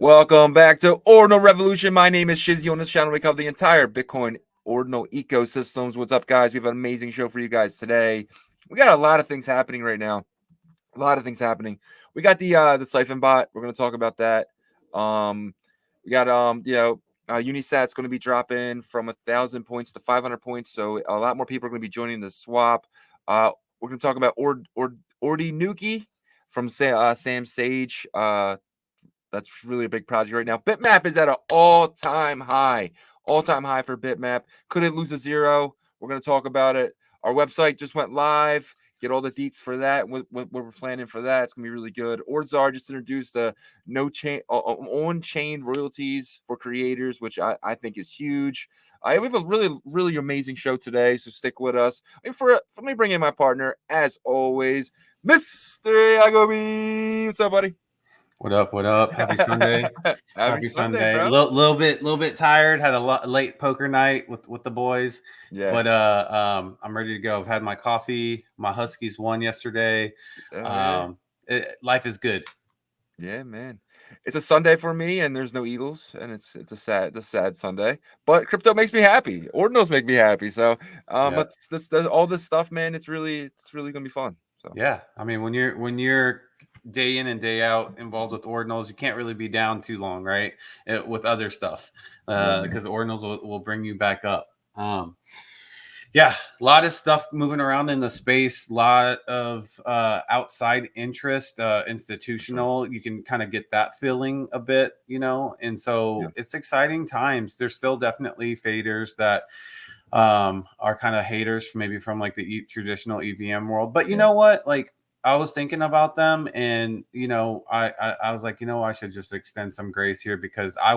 Welcome back to Ordinal Revolution. My name is Shizzy. On this channel, we cover the entire Bitcoin ordinal ecosystems. What's up, guys? We have an amazing show for you guys today. We got a lot of things happening right now. A lot of things happening. We got the siphon bot. We're going to talk about that. We got Unisat's going to be dropping from 1,000 points to 500 points. So a lot more people are going to be joining the swap. We're going to talk about Ordi Nuki from Sam Sage. That's really a big project right now. Bitmap is at an all-time high for Bitmap. Could it lose a zero? We're going to talk about it. Our website just went live. Get all the deets for that. What we're planning for that. It's going to be really good. Ordzar just introduced the on-chain royalties for creators, which I think is huge. We have a really, really amazing show today, so stick with us. And let me bring in my partner, as always, Mr. Yagobi. What's up, buddy? What up? Happy Sunday. Happy Sunday, bro. Little bit tired. Had a late poker night with the boys. Yeah. But I'm ready to go. I've had my coffee. My Huskies won yesterday. Life is good. Yeah, man. It's a Sunday for me, and there's no Eagles, and it's a sad Sunday. But crypto makes me happy. Ordinals make me happy. So let's all this stuff, man. It's really gonna be fun. So yeah, I mean, when you're day in and day out involved with ordinals, you can't really be down too long, right? With other stuff, because ordinals will bring you back up. Yeah, a lot of stuff moving around in the space, a lot of outside interest, institutional. You can kind of get that feeling a bit, and so it's exciting times. There's still definitely faders that are kind of haters, maybe from like the traditional EVM world. But you know what? Like, I was thinking about them, and I was like, I should just extend some grace here, because I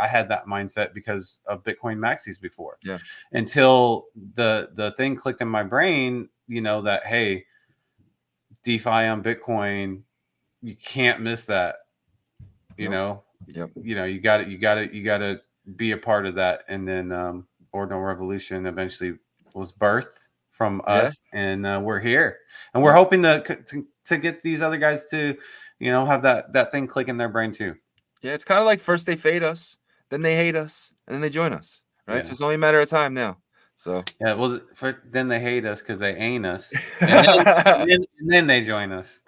had that mindset because of Bitcoin maxis before. Yeah. Until the thing clicked in my brain, that hey, DeFi on Bitcoin, you can't miss that. You got to be a part of that. And then Ordinal Revolution eventually was birthed from us, and we're here, and we're hoping to get these other guys to have that thing click in their brain too. Yeah, it's kind of like first they fade us, then they hate us, and then they join us, right? So it's only a matter of time now. So yeah, well, then they hate us because they ain't us, and then they join us.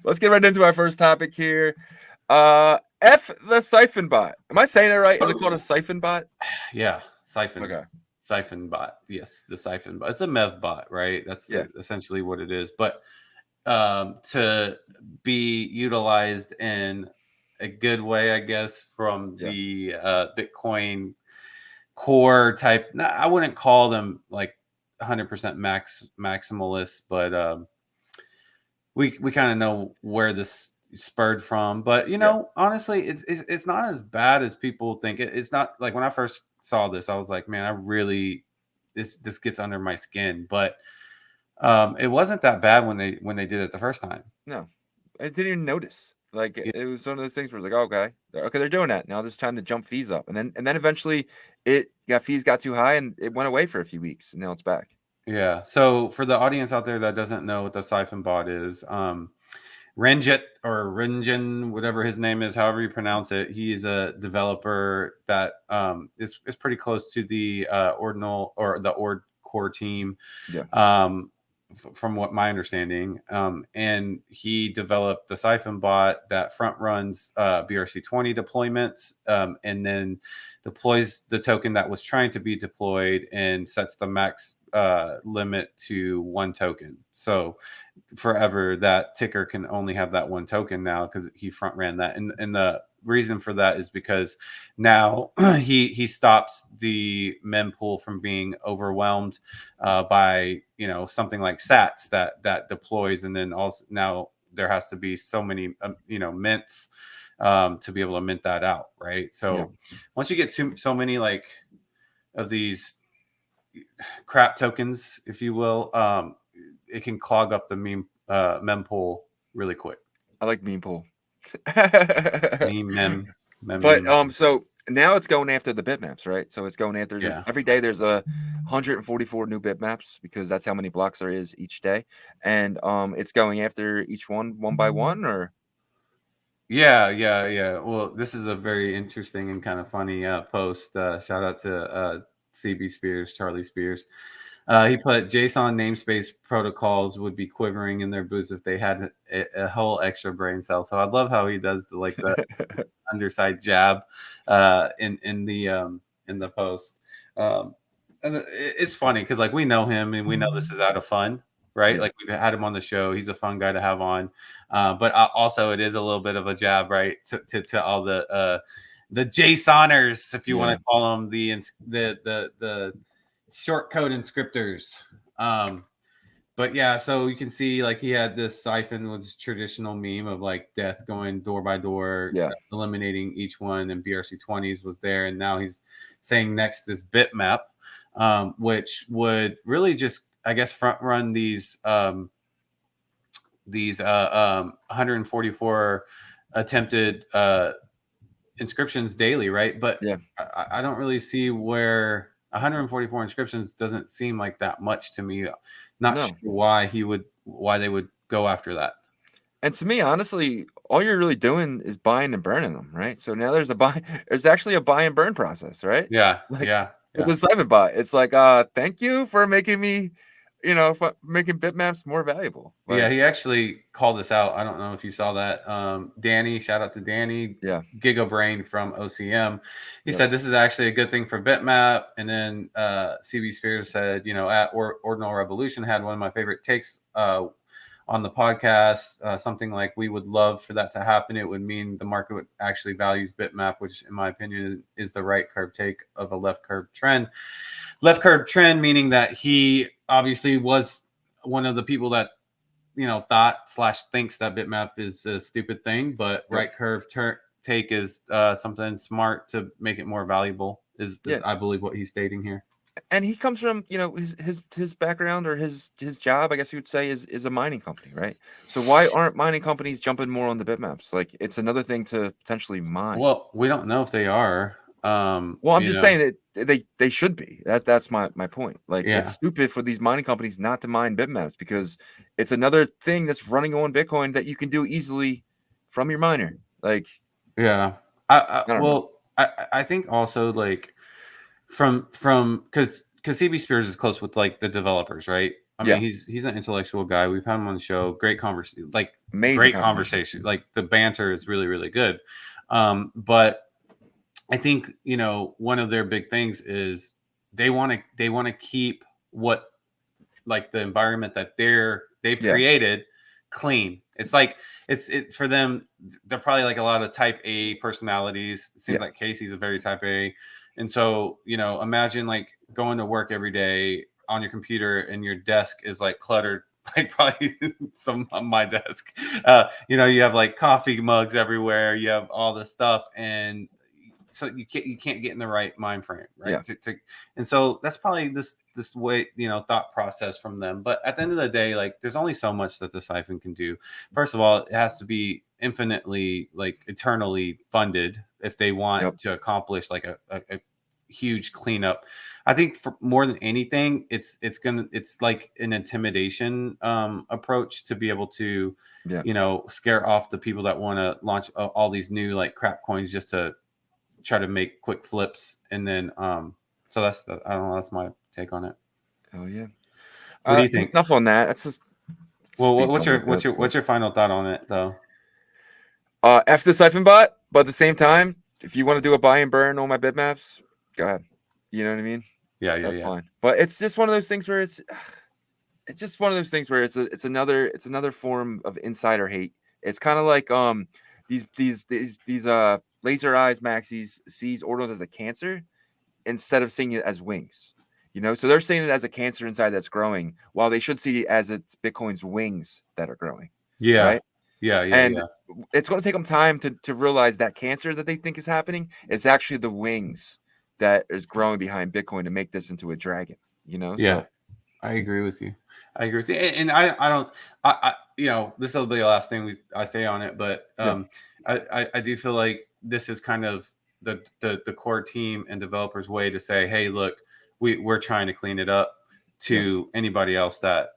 Let's get right into our first topic here. F the siphon bot. Am I saying it right? Is it called a siphon bot? Yeah, siphon. Okay. Siphon bot. Yes, the siphon bot. It's a MEV bot, right? That's essentially what it is. But to be utilized in a good way, I guess, from the Bitcoin core type. I wouldn't call them like 100% maximalists, but we kind of know where this spurred from. But honestly, it's not as bad as people think. It's not like when I first saw this, I was like, man, this gets under my skin. But it wasn't that bad when they did it the first time. No, I didn't even notice. Like it was one of those things where it's like, okay, they're doing that now. It's time to jump fees up, and then eventually fees got too high, and it went away for a few weeks, and now it's back. Yeah. So for the audience out there that doesn't know what the siphon bot is, Renjit or Renjin, whatever his name is, however you pronounce it, he's a developer that is pretty close to the Ordinal or the Ord core team. Yeah. From what my understanding, and he developed the siphon bot that front runs BRC20 deployments, and then deploys the token that was trying to be deployed and sets the max limit to 1 token. So forever that ticker can only have that 1 token now, because he front ran that, and the reason for that is because now he stops the mempool from being overwhelmed by something like sats that deploys, and then also now there has to be so many mints to be able to mint that out, right? So once you get so many like of these crap tokens, if you will, it can clog up the mempool really quick. I like mempool. But so now it's going after the bitmaps, right? So it's going after every day. There's 144 new bitmaps, because that's how many blocks there is each day, and it's going after each one by one, or Yeah. Well, this is a very interesting and kind of funny post. Shout out to CB Spears, Charlie Spears. He put JSON namespace protocols would be quivering in their boots if they had a whole extra brain cell. So I love how he does the underside jab in the post. And it's funny because like we know him and we know this is out of fun, right? Yeah. Like we've had him on the show. He's a fun guy to have on, but also it is a little bit of a jab, right, to all the JSONers, if you want to call them the short code inscriptors. But yeah, so you can see like he had this siphon with this traditional meme of like death going door by door, eliminating each one, and BRC20s was there, and now he's saying next is Bitmap, which would really just I guess front run these 144 attempted inscriptions daily, right? But I don't really see where 144 inscriptions doesn't seem like that much to me. Not sure why they would go after that. And to me, honestly, all you're really doing is buying and burning them, right? So now there's actually a buy and burn process, right? Yeah, Like yeah. with the siphon bot, it's like, thank you for making me, making bitmaps more valuable. Like, yeah, he actually called us out. I don't know if you saw that. Danny, shout out to Danny. Yeah. GigaBrain from OCM. He said this is actually a good thing for Bitmap. And then CB Spears said, at Ordinal Revolution had one of my favorite takes on the podcast, something like we would love for that to happen. It would mean the market actually values Bitmap, which in my opinion is the right curve take of a left curve trend. Left curve trend, meaning that he obviously was one of the people that thought/thinks that Bitmap is a stupid thing, but right curve take is something smart to make it more valuable. Is I believe what he's stating here. And he comes from, his background or his job, I guess you would say, is a mining company, right? So why aren't mining companies jumping more on the bitmaps? Like it's another thing to potentially mine. Well, we don't know if they are. Well, I'm just saying that they should be. That's my point. Like it's stupid for these mining companies not to mine bitmaps because it's another thing that's running on Bitcoin that you can do easily from your miner. Like, I think also like from because CB Spears is close with like the developers, right? I mean, he's an intellectual guy. We've had him on the show. Great conversation, like amazing great conversation. Like the banter is really, really good. But I think one of their big things is they want to keep what like the environment that they've created clean. It's like it for them. They're probably like a lot of type A personalities. It seems like Casey's a very type A, and so imagine like going to work every day on your computer and your desk is like cluttered. Like probably some on my desk. You have like coffee mugs everywhere. You have all this stuff, and so you can't get in the right mind frame, right? And so that's probably this way, thought process from them. But at the end of the day, like there's only so much that the siphon can do. First of all, it has to be infinitely, like eternally funded if they want to accomplish like a huge cleanup. I think for more than anything, it's like an intimidation approach to be able to scare off the people that want to launch all these new like crap coins just to try to make quick flips. And then so I don't know, that's my take on it. Oh yeah. What do you think? Enough on that. That's just what's your final thought on it though? F the siphon bot, but at the same time, if you want to do a buy and burn on my bitmaps, go ahead. You know what I mean? That's fine. But it's just one of those things where it's another form of insider hate. It's kind of like these laser eyes maxis sees ordinals as a cancer instead of seeing it as wings. So they're seeing it as a cancer inside that's growing, while they should see it as it's Bitcoin's wings that are growing. Right? And it's going to take them time to realize that cancer that they think is happening is actually the wings that is growing behind Bitcoin to make this into a dragon. So I agree with you. And I don't this will be the last thing I say on it, but I do feel like this is kind of the core team and developers way to say, hey, look, we're trying to clean it up to anybody else that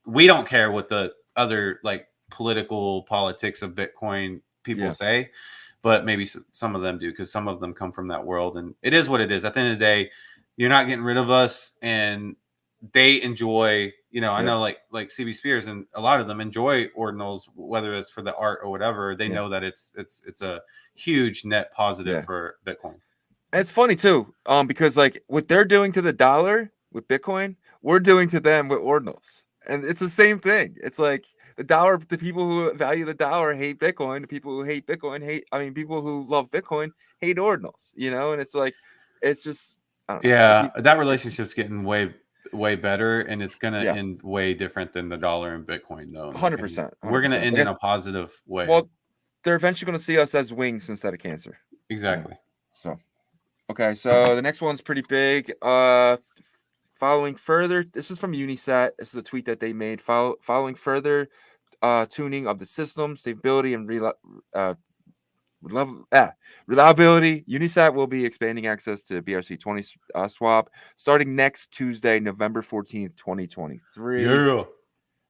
we don't care what the other like politics of Bitcoin people say, but maybe some of them do, because some of them come from that world, and it is what it is. At the end of the day, you're not getting rid of us, and they enjoy, I know like CB Spears and a lot of them enjoy ordinals, whether it's for the art or whatever. They know that it's a huge net positive for Bitcoin. And it's funny too, because like what they're doing to the dollar with Bitcoin, we're doing to them with ordinals, and it's the same thing. It's like the dollar, the people who value the dollar hate Bitcoin. The people who hate Bitcoin people who love Bitcoin hate ordinals. And it's like, it's just, I don't know. Yeah, that relationship's getting way better, and it's gonna end way different than the dollar and Bitcoin, though. 100%. We're gonna end in a positive way. Well, they're eventually going to see us as wings instead of cancer. Exactly. So, okay, so the next one's pretty big. Following further, this is from Unisat. This is a tweet that they made. Following further tuning of the system, stability, and reliability, Unisat will be expanding access to BRC20 swap starting next Tuesday, November 14th, 2023. Yeah.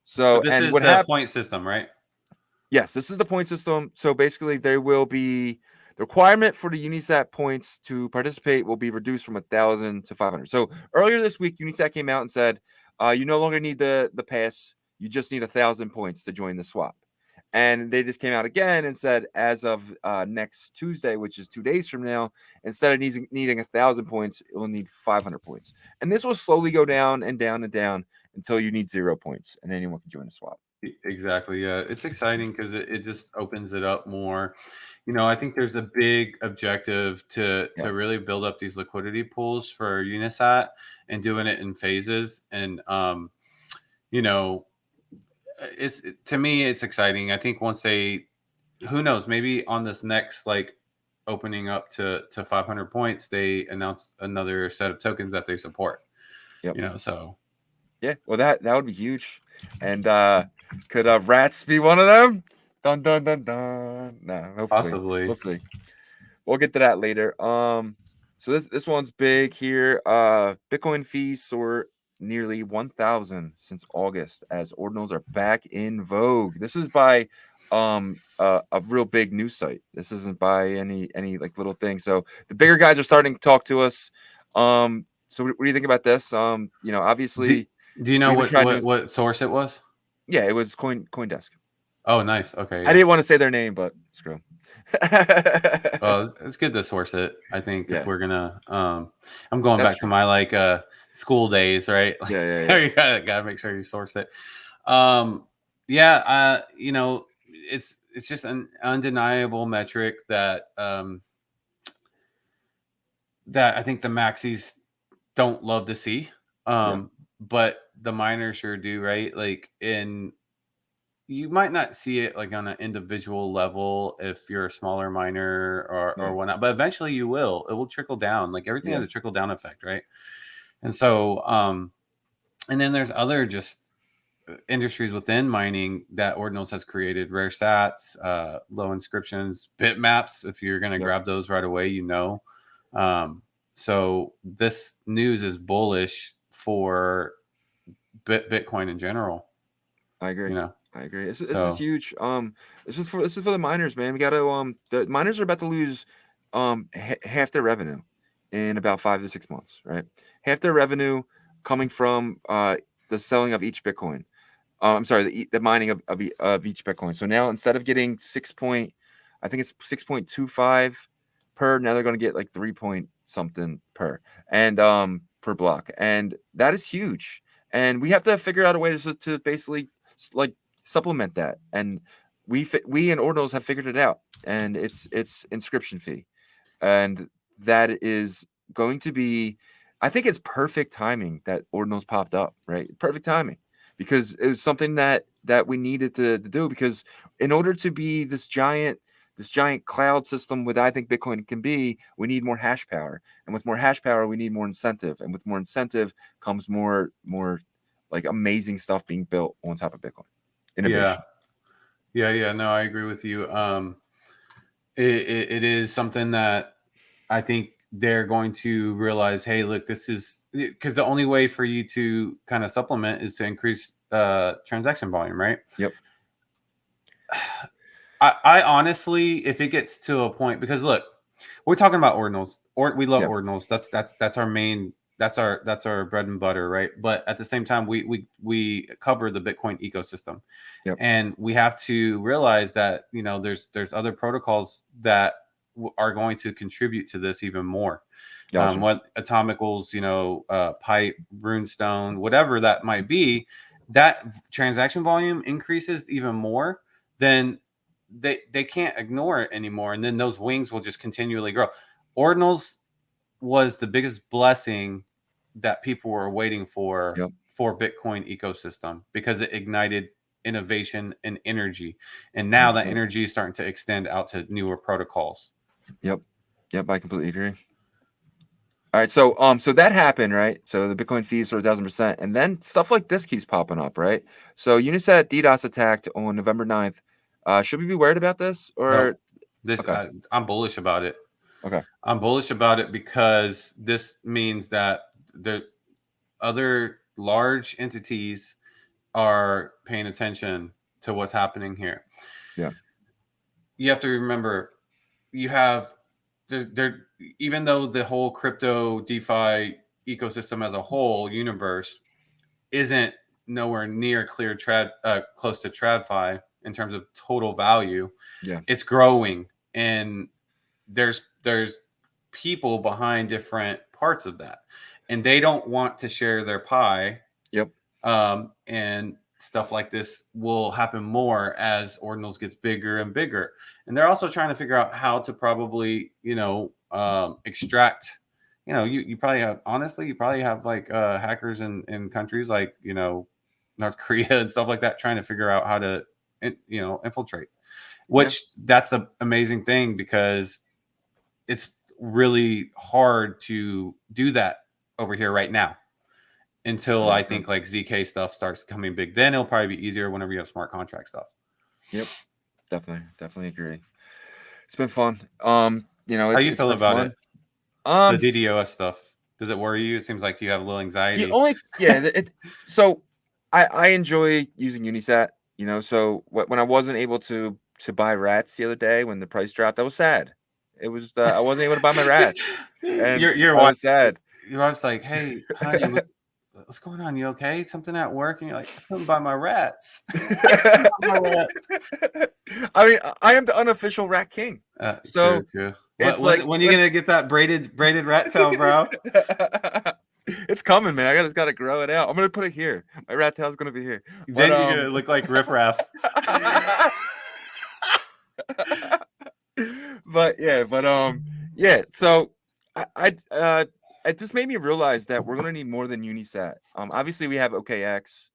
So, but this is the point system, right? Yes, this is the point system. So basically, there will be the requirement for the Unisat points to participate will be reduced from 1,000 to 500. So earlier this week, Unisat came out and said, you no longer need the pass. You just need 1,000 points to join the swap. And they just came out again and said, as of next Tuesday, which is 2 days from now, instead of needing 1,000 points, it will need 500 points. And this will slowly go down and down and down until you need 0 points, and anyone can join the swap. Exactly. Yeah, it's exciting because it just opens it up more. I think there's a big objective to really build up these liquidity pools for Unisat, and doing it in phases. And it's, to me, it's exciting. I think once who knows, maybe on this next opening up to 500 points, they announce another set of tokens that they support. So yeah, well that would be huge. And could rats be one of them? Dun dun dun dun. No, hopefully. Possibly. We'll see. We'll get to that later. So this one's big here. Bitcoin fees soar nearly 1,000 since August as ordinals are back in vogue. This is by a real big news site. This isn't by any little thing. So the bigger guys are starting to talk to us. So what do you think about this? Obviously. Do you know what source it was? Yeah, it was CoinDesk. Oh, nice. Okay. Yeah. I didn't want to say their name, but screw. Well, it's good to source it. I think if we're gonna, I'm going back to my school days, right? You gotta make sure you source it. It's just an undeniable metric that that I think the maxis don't love to see. But the miners sure do, right? You might not see it on an individual level if you're a smaller miner or whatnot, but eventually you will. It will trickle down. Everything has a trickle down effect, right? And so, and then there's other just industries within mining that Ordinals has created: rare sats, low inscriptions, bitmaps. If you're going to grab those right away, so this news is bullish for Bitcoin in general. I agree. I agree. This is huge. This is for the miners, man. We got to the miners are about to lose half their revenue in about 5 to 6 months, right? Half their revenue coming from the selling of each Bitcoin. I'm sorry, the mining of each Bitcoin. So now instead of getting 6.25 per, now they're going to get 3 point something per, and per block, and that is huge. And we have to figure out a way to basically supplement that. And we in Ordinals have figured it out, and it's inscription fee, and that is going to be, I think it's perfect timing that Ordinals popped up, right? Perfect timing, because it was something that we needed to do, because in order to be this giant cloud system with I think Bitcoin can be, we need more hash power, and with more hash power we need more incentive, and with more incentive comes more amazing stuff being built on top of Bitcoin. Innovation. Yeah. No, I agree with you. It is something that I think they're going to realize, hey, look, this is because the only way for you to kind of supplement is to increase transaction volume, right? Yep. I honestly, if it gets to a point, because look, we're talking about ordinals, or we love Yeah. ordinals. That's our main. That's our bread and butter, right? But at the same time, we cover the Bitcoin ecosystem, Yep. and we have to realize that there's other protocols that are going to contribute to this even more. Gotcha. What atomicals, pipe, runestone, whatever that might be, that transaction volume increases even more, then they can't ignore it anymore, and then those wings will just continually grow. Ordinals was the biggest blessing that people were waiting for Yep. for Bitcoin ecosystem, because it ignited innovation and energy, and now that 100%. energy is starting to extend out to newer protocols. Yep. I completely agree. All right, so that happened, right? So the Bitcoin fees are 1,000%, and then stuff like this keeps popping up, right? So Unisat DDoS attacked on November 9th. Should we be worried about this, No, or this okay? I'm bullish about it. Okay. I'm bullish about it because this means that the other large entities are paying attention to what's happening here. Yeah. You have to remember, you have there even though the whole crypto DeFi ecosystem as a whole universe isn't nowhere near close to TradFi in terms of total value, Yeah. it's growing, and there's people behind different parts of that, and they don't want to share their pie. Yep. And stuff like this will happen more as ordinals gets bigger and bigger, and they're also trying to figure out how to probably extract. You probably have, honestly, you probably have like hackers in countries like North Korea and stuff like that, trying to figure out how to infiltrate, which that's an amazing thing, because it's really hard to do that over here right now, until I 100%. think like ZK stuff starts coming big. Then it'll probably be easier whenever you have smart contract stuff. Yep. Definitely agree. It's been fun. How you It's feel been about fun. it? The DDoS stuff. Does it worry you? It seems like you have a little anxiety. So I enjoy using Unisat. So when I wasn't able to buy rats the other day when the price dropped, I was sad. It was I wasn't able to buy my rats, and your I wife, was sad. your wife's like, "Hey, honey, what's going on? You okay? Something at work?" And you're like, "I couldn't buy my rats." My rats. I mean, I am the unofficial rat king. So True. it's like When are you gonna get that braided rat tail, bro? it's coming, man. I just gotta grow it out. I'm gonna put it here. My rat tail's gonna be here. Then you're gonna look like Riff Raff. Yeah. So it just made me realize that we're gonna need more than Unisat. Obviously we have OKX,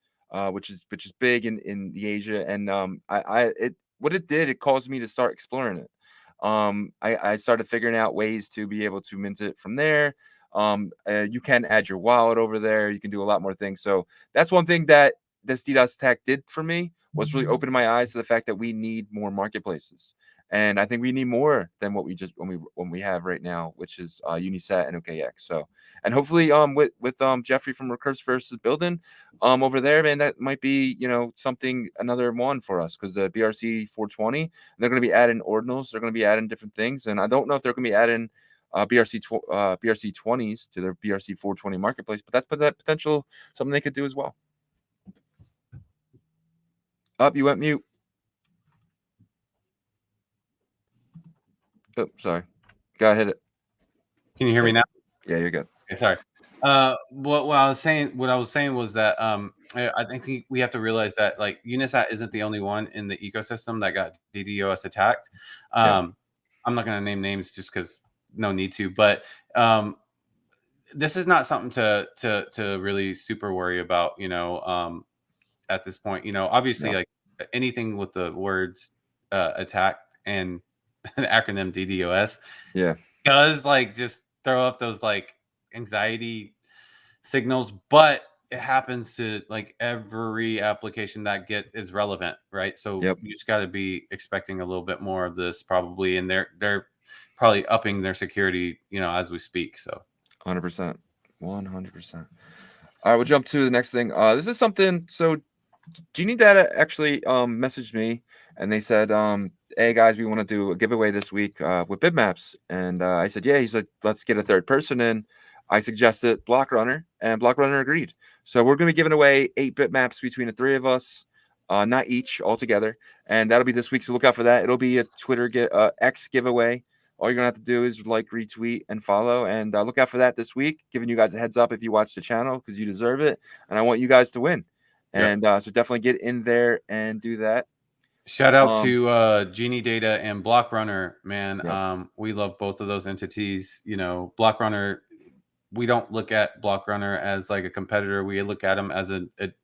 which is big in the Asia, and it caused me to start exploring it. I started figuring out ways to be able to mint it from there. You can add your wallet over there. You can do a lot more things. So that's one thing that this DDoS attack did for me, was really open my eyes to the fact that we need more marketplaces. And I think we need more than what we have right now, which is Unisat and OKX. So, and hopefully with Jeffrey from Recursive versus building over there, man, that might be something, another one for us, because the BRC 420, they're going to be adding ordinals, they're going to be adding different things, and I don't know if they're going to be adding BRC 20s to their BRC 420 marketplace, but that's that potential something they could do as well. Up, you went mute. Oh, sorry. Go ahead. Can you hear me now? Yeah, you're good. Okay, sorry. What I was saying was that I think we have to realize that like Unisat isn't the only one in the ecosystem that got DDoS attacked. I'm not going to name names just because no need to, but this is not something to really super worry about. At this point, obviously, like anything with the words attack and the acronym DDoS, does like just throw up those like anxiety signals, but it happens to like every application that is relevant, right? So you just got to be expecting a little bit more of this probably, and they're probably upping their security, as we speak. So 100%. All right, we'll jump to the next thing. This is something. So Genie Data actually messaged me and they said, "Hey guys, we want to do a giveaway this week with bitmaps." And I said, "Yeah." He's like, "Let's get a third person in." I suggested Block Runner, and Block Runner agreed. So we're going to be giving away 8 bitmaps between the 3 of us, not each, altogether, and that'll be this week. So look out for that. It'll be a Twitter X giveaway. All you're gonna have to do is like, retweet, and follow, and look out for that this week. Giving you guys a heads up if you watch the channel, because you deserve it, and I want you guys to win. Yep. And so definitely get in there and do that. Shout out to Genie Data and Block Runner, man. Yeah. We love both of those entities. You know, Block Runner, we don't look at Block Runner as like a competitor. We look at them as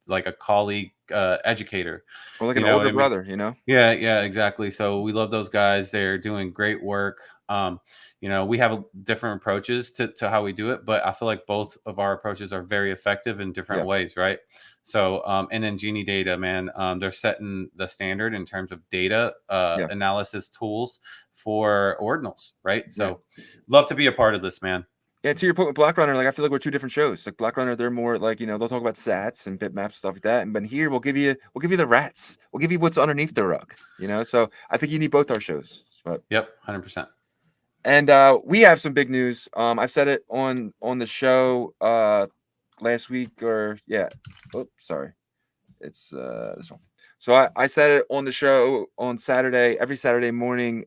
like a colleague, educator. Or like You an know what older I mean? brother, you know? Yeah, yeah, exactly. So we love those guys. They're doing great work. You know, we have different approaches to how we do it, but I feel like both of our approaches are very effective in different Yeah. ways, right? So, and then Genie Data, man, they're setting the standard in terms of data Yeah. analysis tools for ordinals, right? So, Yeah. love to be a part of this, man. Yeah, to your point with Block Runner, like I feel like we're 2 different shows. Like Block Runner, they're more like, you know, they'll talk about sats and bitmaps, stuff like that. And but here we'll give you the rats. We'll give you what's underneath the rug, you know. So I think you need both our shows. But Yep, 100%. and we have some big news. I've said it on the show last week, or yeah. Oh, sorry. It's this one. So I said it on the show on Saturday. Every Saturday morning,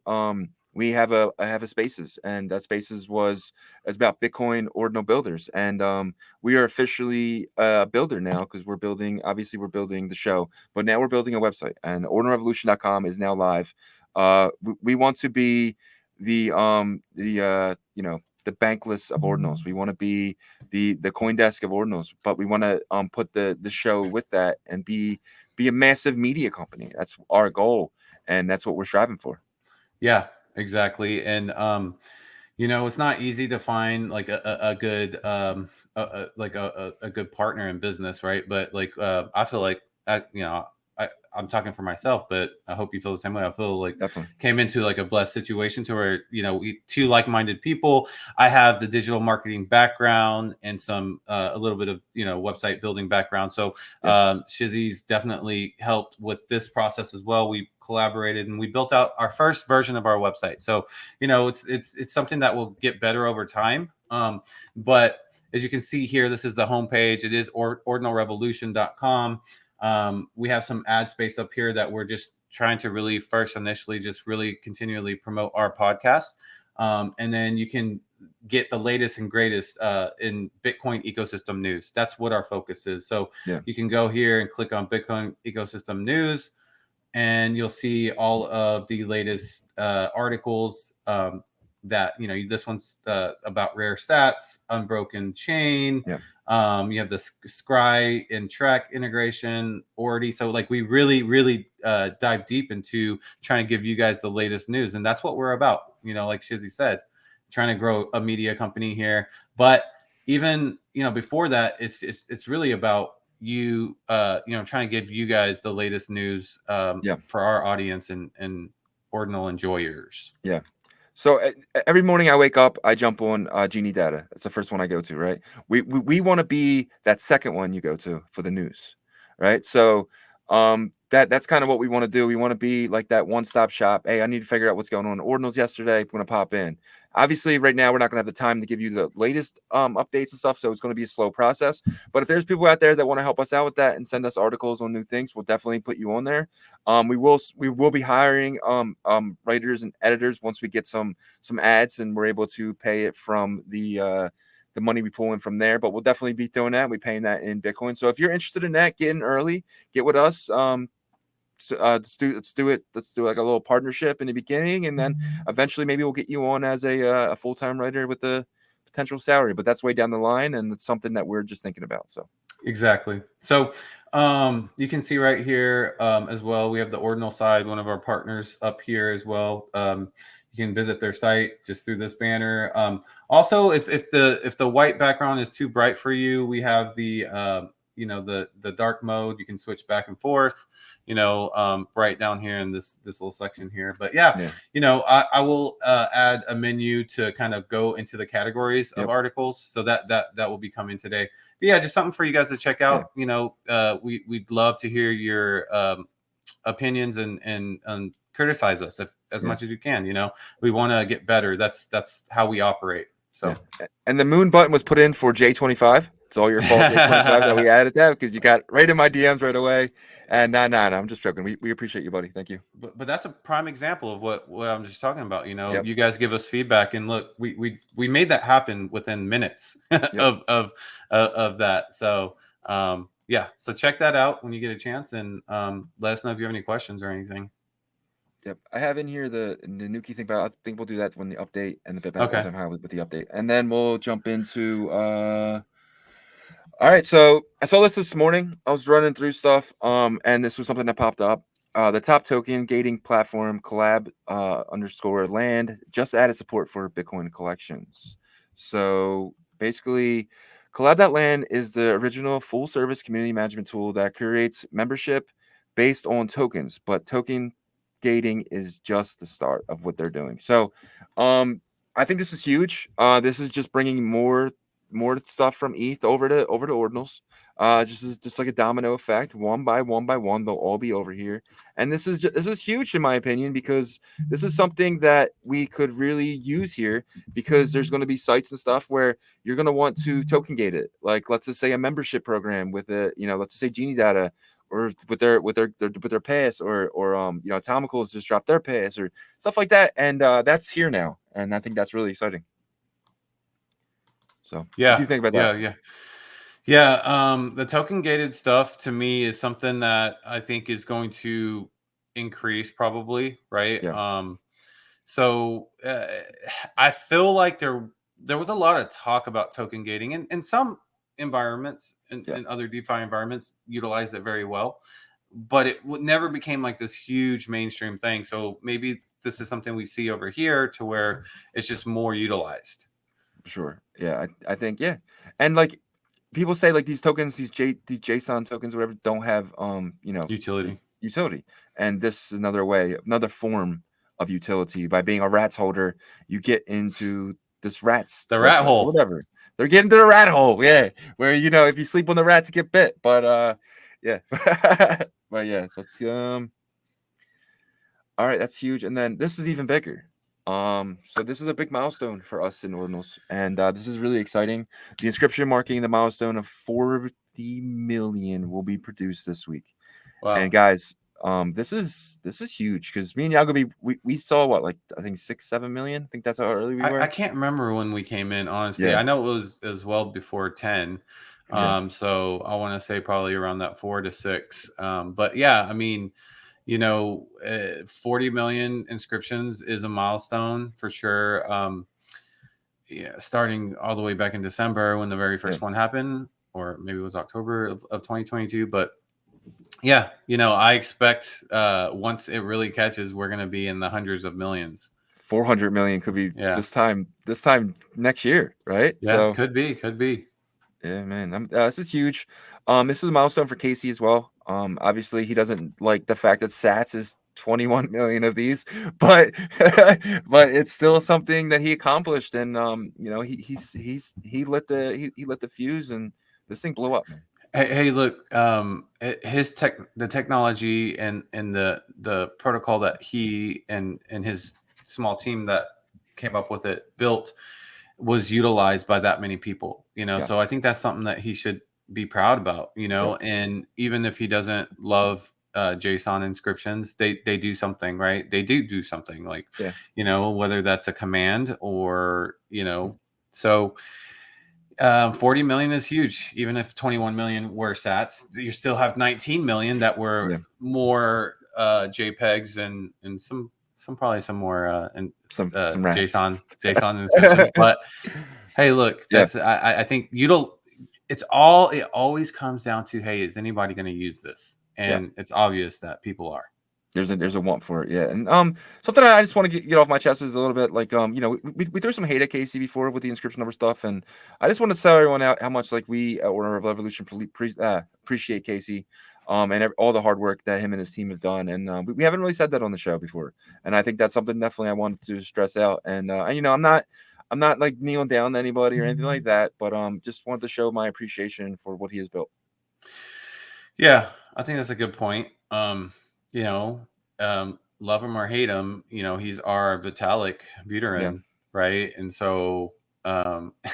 we have a Spaces, and that Spaces is about Bitcoin ordinal builders, and we are officially a builder now, because we're building the show, but now we're building a website, and ordinalrevolution.com is now live. We want to be the you know, the bankless of ordinals. We want to be the CoinDesk of ordinals, but we want to put the show with that and be a massive media company. That's our goal, and that's what we're striving for. Yeah, exactly. And you know, it's not easy to find like a good like a good partner in business, right? But like I feel like you know, I'm talking for myself, but I hope you feel the same way. I feel like Definitely. came into like a blessed situation to where, you know, we 2 like-minded people. I have the digital marketing background and some a little bit of, you know, website building background. So Yeah. Shizzy's definitely helped with this process as well. We collaborated and we built out our first version of our website. So, you know, it's something that will get better over time. But as you can see here, this is the homepage. It is ordinalrevolution.com. We have some ad space up here that we're just trying to really first initially just really continually promote our podcast. And then you can get the latest and greatest in Bitcoin ecosystem news. That's what our focus is. So Yeah. you can go here and click on Bitcoin ecosystem news, and you'll see all of the latest articles that, you know, this one's about rare sats, unbroken chain. Yeah. You have the scry and track integration, ordi. So like we really dive deep into trying to give you guys the latest news, and that's what we're about. You know, like Shizzy said, trying to grow a media company here. But even, you know, before that, it's really about you know, trying to give you guys the latest news Yeah. for our audience and ordinal enjoyers. Yeah. So every morning I wake up, I jump on Genie Data. That's the first one I go to, right? We want to be that second one you go to for the news, right? So that's kind of what we want to do. We want to be like that one-stop shop. Hey, I need to figure out what's going on in ordinals yesterday. I'm going to pop in. Obviously, right now we're not going to have the time to give you the latest updates and stuff, so it's going to be a slow process. But if there's people out there that want to help us out with that and send us articles on new things, we'll definitely put you on there. We will be hiring writers and editors once we get some ads and we're able to pay it from the money we pull in from there. But we'll definitely be doing that. We're paying that in Bitcoin. So if you're interested in that, get in early, get with us. So, let's do it. Let's do like a little partnership in the beginning, and then eventually maybe we'll get you on as a full-time writer with a potential salary. But that's way down the line, and it's something that we're just thinking about. So Exactly. So you can see right here as well, we have the ordinal side, one of our partners up here as well. You can visit their site just through this banner. Also, if the white background is too bright for you, we have the you know, the dark mode. You can switch back and forth, you know, right down here in this little section here. But yeah, you know, I will add a menu to kind of go into the categories of articles. So that will be coming today. But yeah, just something for you guys to check out. You know, we'd love to hear your opinions and criticize us as much as you can. We want to get better. That's how we operate. So, and the moon button was put in for J25. It's all your fault, J25, that we added that, because you got right in my DMs right away. And no, I'm just joking. We appreciate you, buddy. Thank you. But that's a prime example of what I'm just talking about. You guys give us feedback, and look, we made that happen within minutes of that. So so check that out when you get a chance, and let us know if you have any questions or anything. Yep, I have in here the Nuki thing, but I think we'll do that when the update and the Bitmap all-time high with the update, and then we'll jump into. All right, so I saw this morning. I was running through stuff, and this was something that popped up. The top token gating platform collab _land just added support for Bitcoin collections. So basically, collab.land is the original full service community management tool that curates membership based on tokens, but token gating is just the start of what they're doing. So I think this is huge. This is just bringing more stuff from ETH over to ordinals. Just like a domino effect, one by one, they'll all be over here. And this is huge in my opinion, because this is something that we could really use here, because there's going to be sites and stuff where you're going to want to token gate it. Like, let's just say a membership program with a, let's just say Genie Data, or with their pass, or Atomicals just dropped their pass or stuff like that. And that's here now. And I think that's really exciting. So what do you think about that? The token gated stuff to me is something that I think is going to increase probably, right? So I feel like there was a lot of talk about token gating, and in some environments and other DeFi environments utilize it very well, but it never became like this huge mainstream thing. So maybe this is something we see over here to where it's just more utilized. Sure. Yeah, I think, and like people say, like these tokens, these JSON tokens, whatever, don't have utility, and this is another form of utility. By being a rats holder, you get into this the rat hole, whatever. They're getting to the rat hole, where if you sleep on the rats, you get bit. But but that's all right, that's huge. And then this is even bigger. So this is a big milestone for us in Ordinals, and this is really exciting. The inscription marking the milestone of 40 million will be produced this week. Wow. And guys, this is huge, because me and Yagobi, we saw what, like I think 6-7 million. I think that's how early we were. I can't remember when we came in, honestly. I know it was well before 10. So I want to say probably around that 4 to 6. But yeah, I mean, 40 million inscriptions is a milestone for sure. Starting all the way back in December when the very first one happened, or maybe it was October of 2022. But I expect once it really catches, we're going to be in the hundreds of millions. 400 million could be this time next year, right? Yeah, so could be. Yeah, man. This is huge. This is a milestone for Casey as well. Obviously he doesn't like the fact that Sats is 21 million of these, but but it's still something that he accomplished, and he lit the fuse, and this thing blew up, man. Hey, look, the technology and the protocol that he and his small team that came up with it built was utilized by that many people, so I think that's something that he should be proud about, and even if he doesn't love JSON inscriptions, they do something, right? They do something, like whether that's a command or so 40 million is huge. Even if 21 million were sats, you still have 19 million that were more JPEGs and some probably some more and some JSON inscriptions. But hey, look, that's I think it always comes down to, hey, is anybody going to use this? And it's obvious that people are. There's a want for it, and something I just want to get off my chest is a little bit like we threw some hate at Casey before with the inscription number stuff, and I just want to tell everyone how much like we at Ordinal Revolution appreciate Casey, and all the hard work that him and his team have done, and we haven't really said that on the show before, and I think that's something definitely I wanted to stress out, and I'm not like kneeling down to anybody or anything like that, but just wanted to show my appreciation for what he has built. Yeah, I think that's a good point. you know, love him or hate him, you know, he's our Vitalik Buterin, right? And so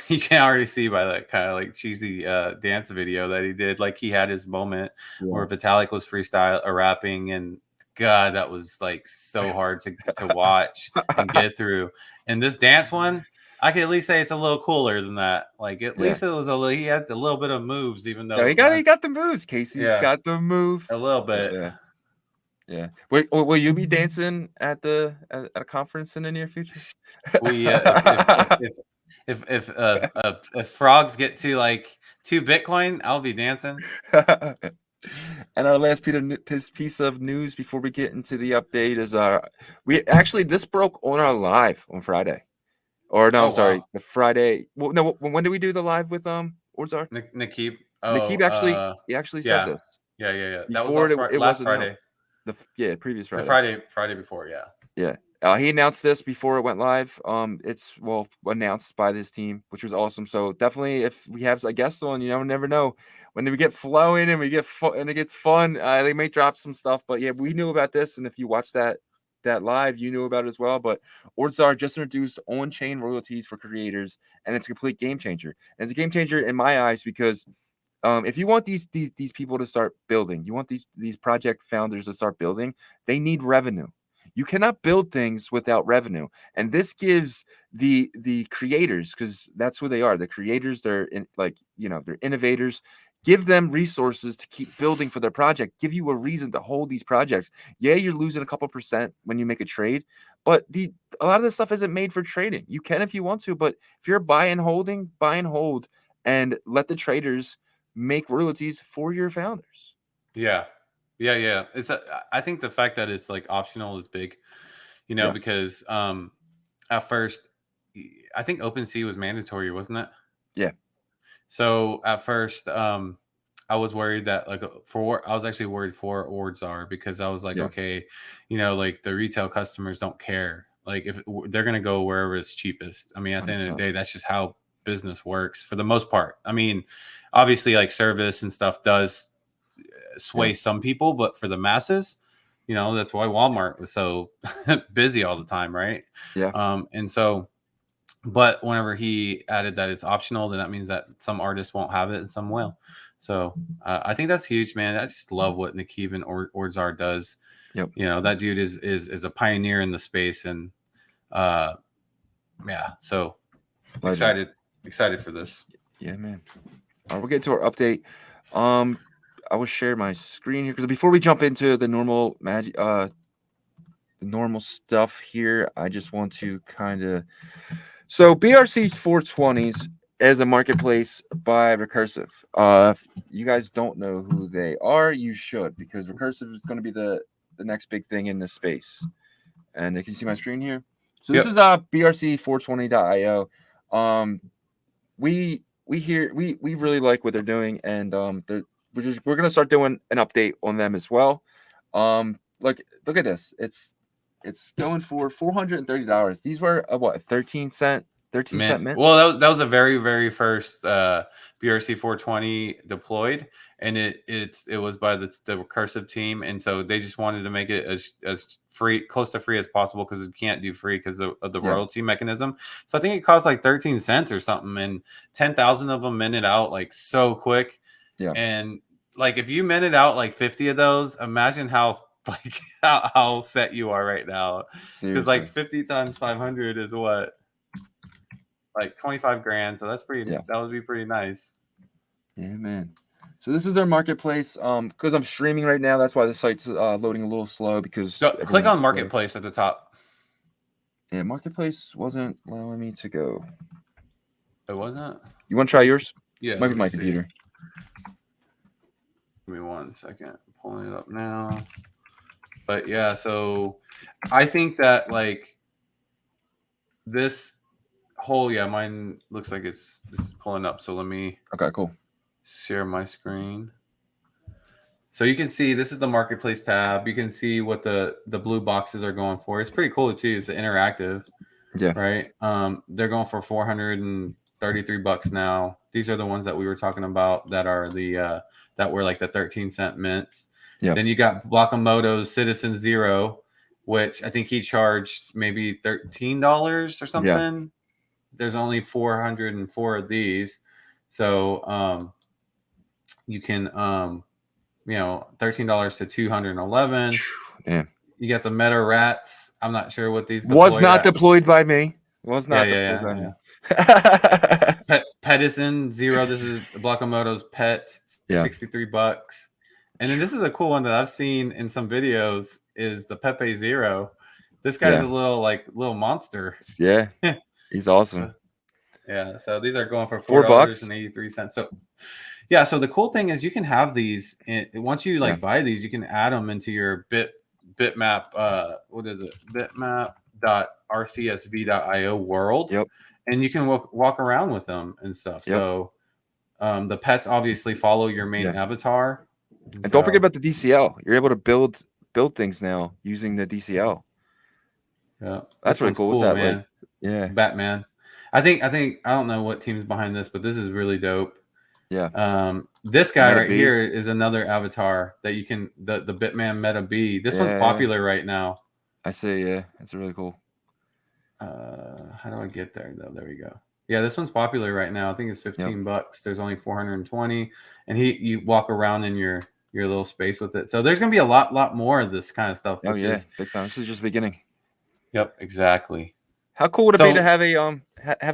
you can already see by that kind of like cheesy dance video that he did, like he had his moment where Vitalik was freestyle or rapping, and God, that was like so hard to watch and get through. And this dance one, I can at least say it's a little cooler than that. Like at least it was he had a little bit of moves, even though he got the moves. Casey's got the moves a little bit. Yeah. Will you be dancing at a conference in the near future? We if frogs get to like 2 Bitcoin, I'll be dancing. And our last piece of news before we get into the update is we actually this broke on our live on Friday. Or no, I'm sorry, the Friday. Well, no, when did we do the live with Ordzar? Nakib. Nakib actually said this. Yeah. That was Before it last was Friday. Previous Friday. The Friday before, yeah. Yeah. He announced this before it went live. It's announced by this team, which was awesome. So definitely, if we have a guest on, you never know when we get flowing and we get and it gets fun. They may drop some stuff, but yeah, we knew about this, and if you watch that live, you knew about it as well. But Ordzar just introduced on-chain royalties for creators, and it's a complete game changer. And it's a game changer in my eyes because if you want these people to start building, you want these project founders to start building, they need revenue. You cannot build things without revenue, and this gives the creators, because that's who they are. The creators, they're they're innovators. Give them resources to keep building for their project. Give you a reason to hold these projects. Yeah, you're losing a couple percent when you make a trade, but a lot of this stuff isn't made for trading. You can if you want to, but if you're buy and hold, and let the traders make royalties for your founders. Yeah. It's I think the fact that it's like optional is big, because at first I think OpenSea was mandatory, wasn't it? Yeah. So at first I was worried that I was actually worried for Ordzar, because I was like, okay, like the retail customers don't care. Like if they're going to go wherever it's cheapest. I mean, at the end of the day, that's just how business works for the most part. I mean, obviously like service and stuff does sway some people, but for the masses, that's why Walmart was so busy all the time, right? And so, but whenever he added that it's optional, then that means that some artists won't have it and some will. So I think that's huge, man. I just love what Nakib and Ordzar does. That dude is a pioneer in the space, and so excited for this. Yeah, man. All right, we'll get to our update. I will share my screen here because before we jump into the normal magic, the normal stuff here, I just want to so BRC 420s is a marketplace by Recursive. If you guys don't know who they are, you should, because Recursive is going to be the next big thing in this space. And you can see my screen here. So this is BRC420.io. We really like what they're doing, and we're gonna start doing an update on them as well. Look at this. It's going for $430. These were what, 13 cent mint? Well, that was the very, very first BRC 420 deployed, and it was by the Recursive team, and so they just wanted to make it as free, close to free as possible, because it can't do free because of the royalty mechanism. So I think it cost like 13 cents or something, and 10,000 of them minted out like so quick. And like if you minted out like 50 of those, imagine how like how set you are right now, because like 50 times 500 is what, like 25 grand. So that's pretty. That would be pretty nice. Yeah, man. So this is their marketplace. Because I'm streaming right now, that's why the site's loading a little slow. Because click on marketplace at the top. Yeah, marketplace wasn't allowing me to go. It wasn't. You want to try yours? Yeah, might be my computer. Give me 1 second. I'm pulling it up now. But yeah, so I think that like this whole mine looks like this is pulling up. So let me cool. Share my screen. So you can see this is the marketplace tab. You can see what the blue boxes are going for. It's pretty cool too. It's interactive. Yeah. Right. They're going for $433 now. These are the ones that we were talking about that are the that were like the 13 cent mints. Yeah. Then you got Blockamoto's Citizen Zero, which I think he charged maybe $13 or something. Yeah. There's only 404 of these. So you can $13 to 211. Yeah. You got the Meta Rats. I'm not sure what these was not deployed by me. Was not deployed by me. Petison Zero. This is Blockamoto's pet. $63. And then this is a cool one that I've seen in some videos. Is the Pepe Zero. This guy's a little monster. Yeah, he's awesome. So these are going for $4.83. So yeah, so the cool thing is you can have these, and once you buy these, you can add them into your bitmap. What is it? Bitmap.rcsv.io world. Yep. And you can walk around with them and stuff. Yep. So the pets obviously follow your main avatar. And don't forget about the DCL. You're able to build things now using the DCL. Yeah, that's really cool. What's that, man? Like? Batman. I think I don't know what team's behind this, but this is really dope. Yeah. This guy right here is another avatar that you can the Bitman Meta B. This one's popular right now. I say it's really cool. How do I get there though? There we go. Yeah, this one's popular right now. I think it's $15. There's only 420, and you walk around in your little space with it. So there's gonna be a lot more of this kind of stuff. Oh yeah, big time. This is just the beginning. Yep, exactly. How cool would it be to have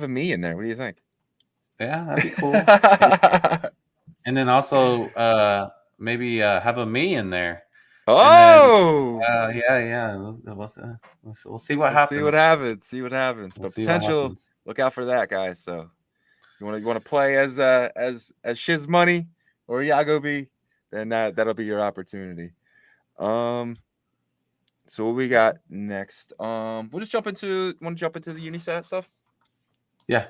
a me in there? What do you think? Yeah, that'd be cool. And then also maybe have a me in there. Oh, yeah. We'll see what happens. See what happens. But potential. Look out for that, guys. So you want to play as Shiz Money or Yagobi, then that'll be your opportunity. So what we got next? We'll just jump into. Want to jump into the Unisat stuff? Yeah.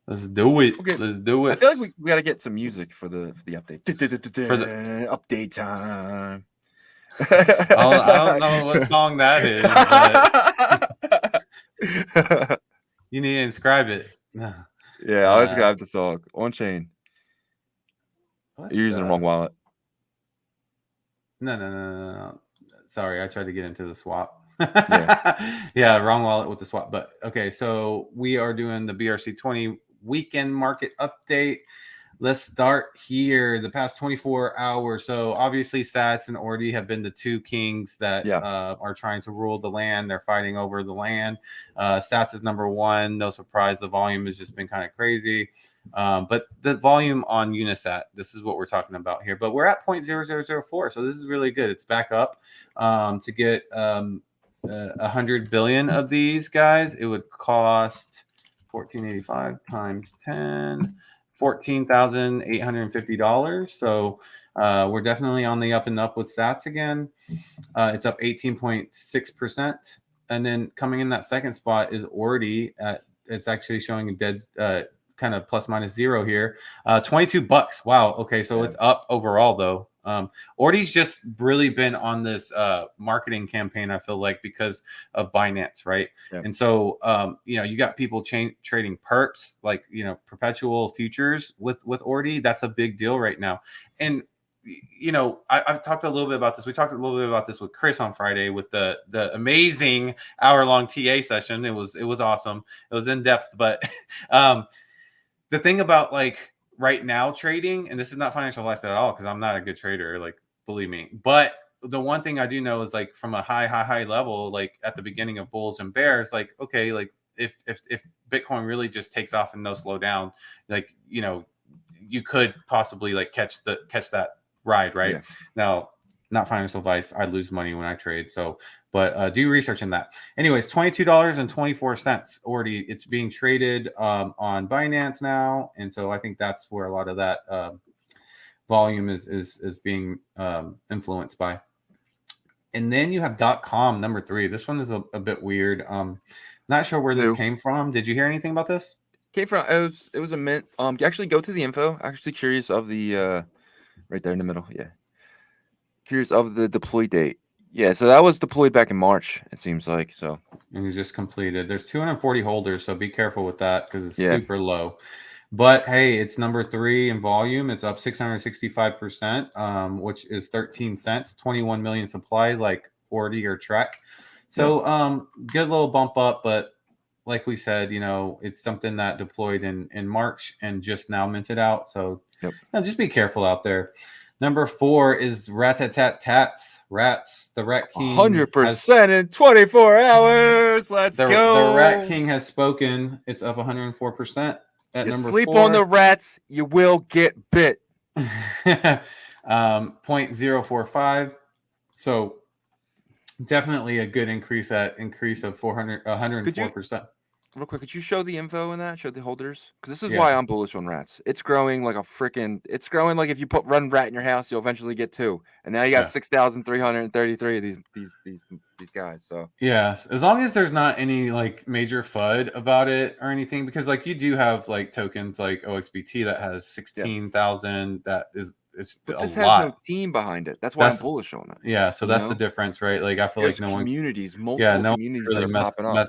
Let's do it. Okay. Let's do it. I feel like we got to get some music for the update. For the update time. I don't know what song that is, but you need to inscribe it. Yeah, I'll inscribe the song. On chain. You're using the wrong wallet. No. Sorry, I tried to get into the swap. Yeah, wrong wallet with the swap. But okay, so we are doing the BRC20 weekend market update. Let's start here. The past 24 hours. So obviously Sats and Ordi have been the two kings that are trying to rule the land. They're fighting over the land. Sats is number one. No surprise. The volume has just been kind of crazy. But the volume on Unisat, this is what we're talking about here. But we're at 0.0004. So this is really good. It's back up to get 100 billion of these guys. It would cost 1485 times 10. $14,850. So we're definitely on the up and up with Sats again. It's up 18.6%. And then coming in that second spot is Ordi. It's actually showing a dead kind of plus minus zero here. $22. Wow. Okay. So it's up overall though. Ordi's just really been on this marketing campaign, I feel like, because of Binance, right? And so you got people trading perps, like perpetual futures with Ordi. That's a big deal right now. And I've talked a little bit about this. We talked a little bit about this with Chris on Friday with the amazing hour-long TA session. It was awesome. It was in depth, but the thing about right now trading, and this is not financial advice at all because I'm not a good trader, believe me. But the one thing I do know is from a high level, at the beginning of bulls and bears, if Bitcoin really just takes off and no slow down, you could possibly catch that ride, right? Yeah. Now, not financial advice. I lose money when I trade. So, but do research in that. Anyways, $22.24 already. It's being traded on Binance now, and so I think that's where a lot of that volume is being influenced by. And then you have .com number 3. This one is a bit weird. Not sure where this came from. Did you hear anything about this? Came from it was a mint. Actually go to the info. Actually curious of the right there in the middle. Yeah. Curious of the deploy date. Yeah, so that was deployed back in March, it seems like. So and it's just completed. There's 240 holders, so be careful with that because it's super low. But hey, it's number 3 in volume. It's up 665%, which is 13 cents, 21 million supply, like ordi or Trek. So good little bump up, but like we said, it's something that deployed in March and just now minted out. So just be careful out there. Number 4 is Rat-a-tat-tats. Rats. The Rat King 100% in 24 hours. Let's go. The Rat King has spoken. It's up 104%. At You number sleep 4. on the rats, you will get bit. 0.045. So definitely a good increase of 104%. Real quick, could you show the info in that? Show the holders? Because this is why I'm bullish on rats. It's growing like a freaking. It's growing like if you put run rat in your house, you'll eventually get 2. And now you got 6,333 of these guys. So yes, as long as there's not any like major FUD about it or anything, because like you do have like tokens like OXBT that has 16,000. That is but a this lot. has no team behind it. That's why I'm bullish on it. Yeah, so that's the difference, right? Like I feel There's like no communities, one, multiple communities really that are popping up.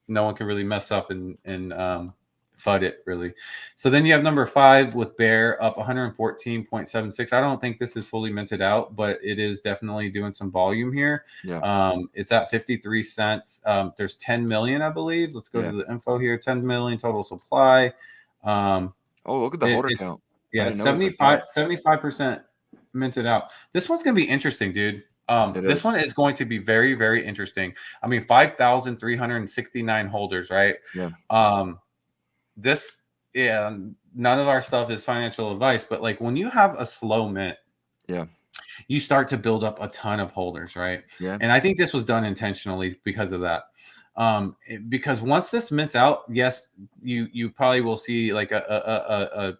No one can really mess up and FUD it really. So then you have number 5 with Bear up 114.76. I don't think this is fully minted out, but it is definitely doing some volume here. It's at 53 cents. There's 10 million, I believe. Let's go to the info here. 10 million total supply. Oh, look at the holder count. Yeah, it's 75% minted out. This one's gonna be interesting, dude. This one is going to be very, very interesting. I mean, 5,369 holders, right? Yeah. None of our stuff is financial advice, but like when you have a slow mint, you start to build up a ton of holders, right? Yeah. And I think this was done intentionally because of that. Because once this mints out, yes, you probably will see like a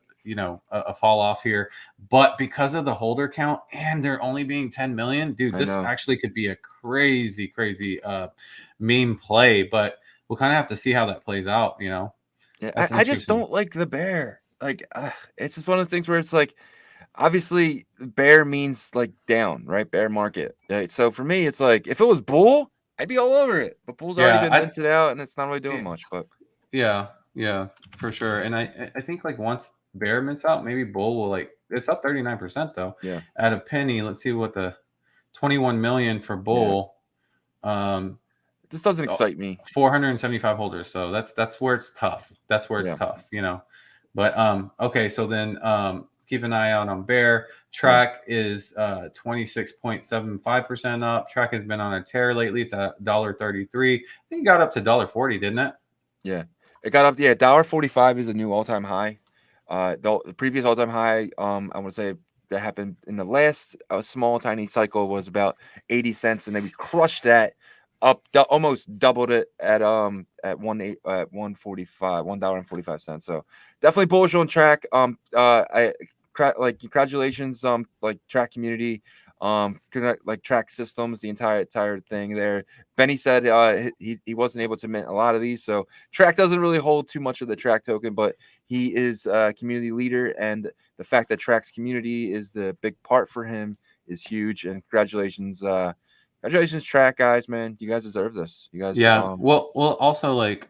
fall off here, but because of the holder count and there only being 10 million, dude, this actually could be a crazy meme play, but we'll kind of have to see how that plays out. Yeah, I just don't like the bear. Like it's just one of those things where it's like, obviously bear means like down, right? Bear market, right? So for me, it's like if it was bull, I'd be all over it, but bull's already been minted out and it's not really doing much. But yeah, for sure. And I think like once bear mints out, maybe bull will it's up 39% though. Yeah. At a penny, let's see what the 21 million for bull. This doesn't excite me. 475 holders, so that's where it's tough. That's where it's tough, But okay, so then keep an eye out on bear. Track is 26.75% up. Track has been on a tear lately. It's at $1.33. I think it got up to $1.40, didn't it? Yeah, it got up. Yeah, $1.45 is a new all-time high. The previous all-time high, I want to say that happened in the last small tiny cycle was about 80 cents, and then we crushed that up, almost doubled it at $1.45. So definitely bullish on track. Congratulations, like track community, like track systems, the entire thing there. Benny said he wasn't able to mint a lot of these, so track doesn't really hold too much of the track token, but he is a community leader, and the fact that track's community is the big part for him is huge. And congratulations, track guys, man, you guys deserve this. You guys, well also like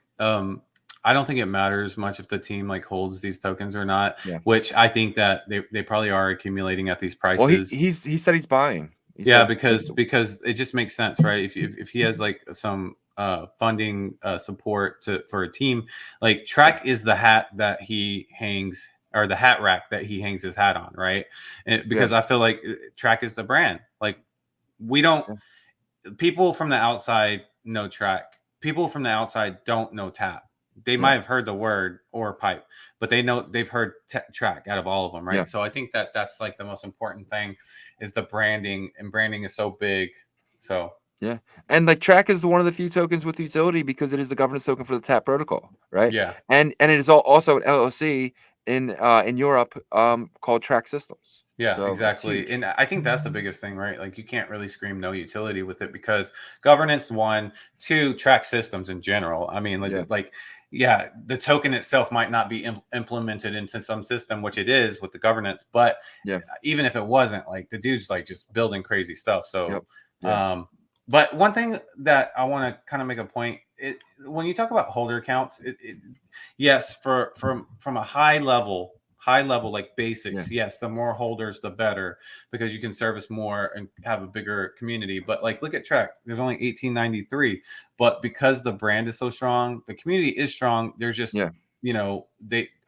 I don't think it matters much if the team like holds these tokens or not, which I think that they probably are accumulating at these prices. Well, he said he's buying. Because it just makes sense, right? If he has like some funding support for a team, like track is the hat that he hangs, or the hat rack that he hangs his hat on, right? Because I feel like track is the brand. Like we don't, people from the outside know track. People from the outside don't know tap. They might have heard the word or pipe, but they've heard track out of all of them, right? So I think that's like the most important thing is the branding, and branding is so big. So yeah, and like track is one of the few tokens with utility because it is the governance token for the tap protocol, right? Yeah, and it is also an LLC in Europe called Track Systems. Yeah, so exactly. And I think that's the biggest thing, right? Like you can't really scream no utility with it because governance, 1, 2, track systems in general. I mean, the token itself might not be implemented into some system, which it is with the governance, but even if it wasn't, like the dude's like just building crazy stuff. So, but one thing that I want to kind of make a point when you talk about holder counts, yes, from a high level like basics, yes, the more holders the better, because you can service more and have a bigger community. But like, look at Trek, there's only 1893, but because the brand is so strong, the community is strong, there's just I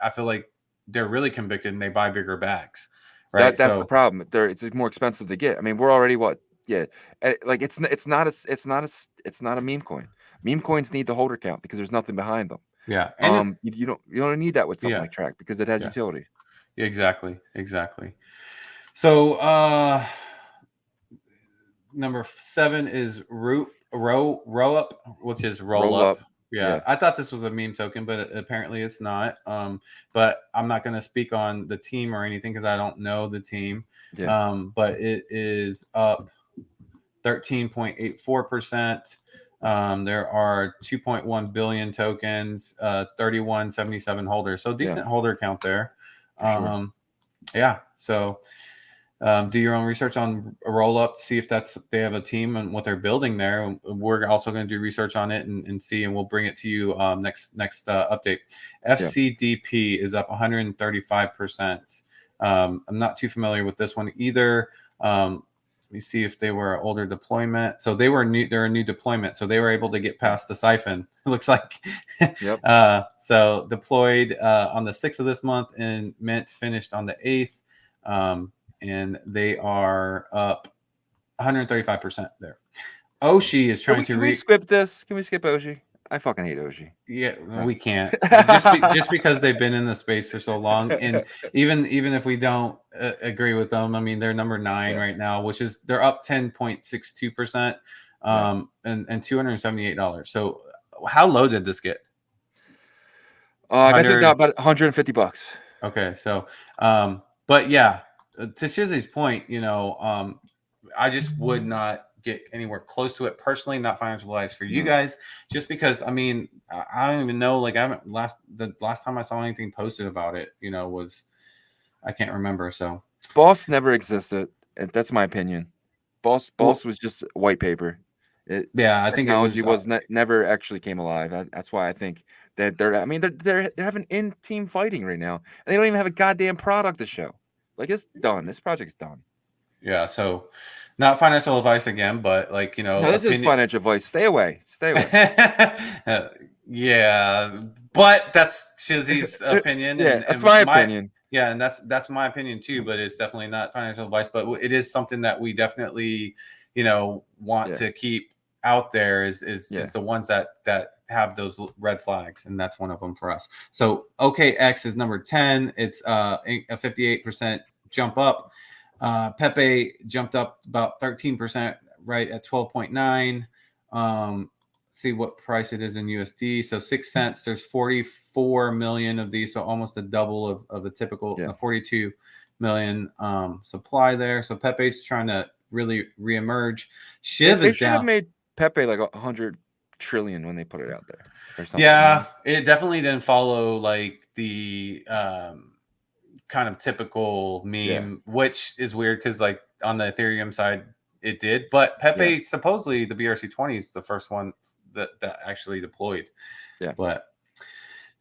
feel like they're really convicted and they buy bigger bags, right? That's the problem. It's more expensive to get. I mean, we're already what? Yeah, like it's not a meme coin. Meme coins need the holder count because there's nothing behind them. Yeah, and you don't need that with something like Track because it has utility. Exactly. So number 7 is Rollup, which is Rollup. Yeah, I thought this was a meme token, but apparently it's not. But I'm not going to speak on the team or anything because I don't know the team. But it is up 13.84%. There are 2.1 billion tokens, 3177 holders. So decent holder count there. Sure. Yeah. So do your own research on Rollup, see if they have a team and what they're building there. We're also going to do research on it and see, and we'll bring it to you next update. FCDP is up 135%. I'm not too familiar with this one either. Let me see if they were an older deployment. So they're a new deployment. So they were able to get past the siphon, it looks like. So deployed on the 6th of this month, and mint finished on the 8th. And they are up 135% there. Oshi is trying to Can we skip this? Can we skip Oshi? I fucking hate Oshi. Yeah, we can't. just because they've been in the space for so long, and even if we don't agree with them, I mean, they're number 9 right now, which is they're up 10.62%, and $278. So how low did this get? I think about $150. Okay, so but yeah, to Shizzy's point, I just would not get anywhere close to it personally, not financial advice for you guys, just because I mean, I don't even know, like the last time I saw anything posted about it, was, I can't remember. So Boss never existed. That's my opinion. Boss was just white paper. I think technology never actually came alive. That's why I think that they're having in-team fighting right now, and they don't even have a goddamn product to show. Like, it's done. This project's done. Yeah, so not financial advice again, but like, no, this is financial advice. Stay away. Yeah, but that's Shizzy's opinion. That's my opinion. Yeah, and that's my opinion too, but it's definitely not financial advice, but it is something that we definitely, want to keep out there is the ones that have those red flags, and that's one of them for us. So OKX is number 10. It's a 58% jump up. Pepe jumped up about 13%, right at 12.9. See what price it is in USD. So 6 cents. There's 44 million of these, so almost a double of the typical 42 million supply there. So Pepe's trying to really reemerge. They should have made Pepe like 100 trillion when they put it out there or something. Yeah, it definitely didn't follow like the kind of typical meme, which is weird because like on the Ethereum side it did, but Pepe supposedly the BRC20 is the first one that actually deployed. But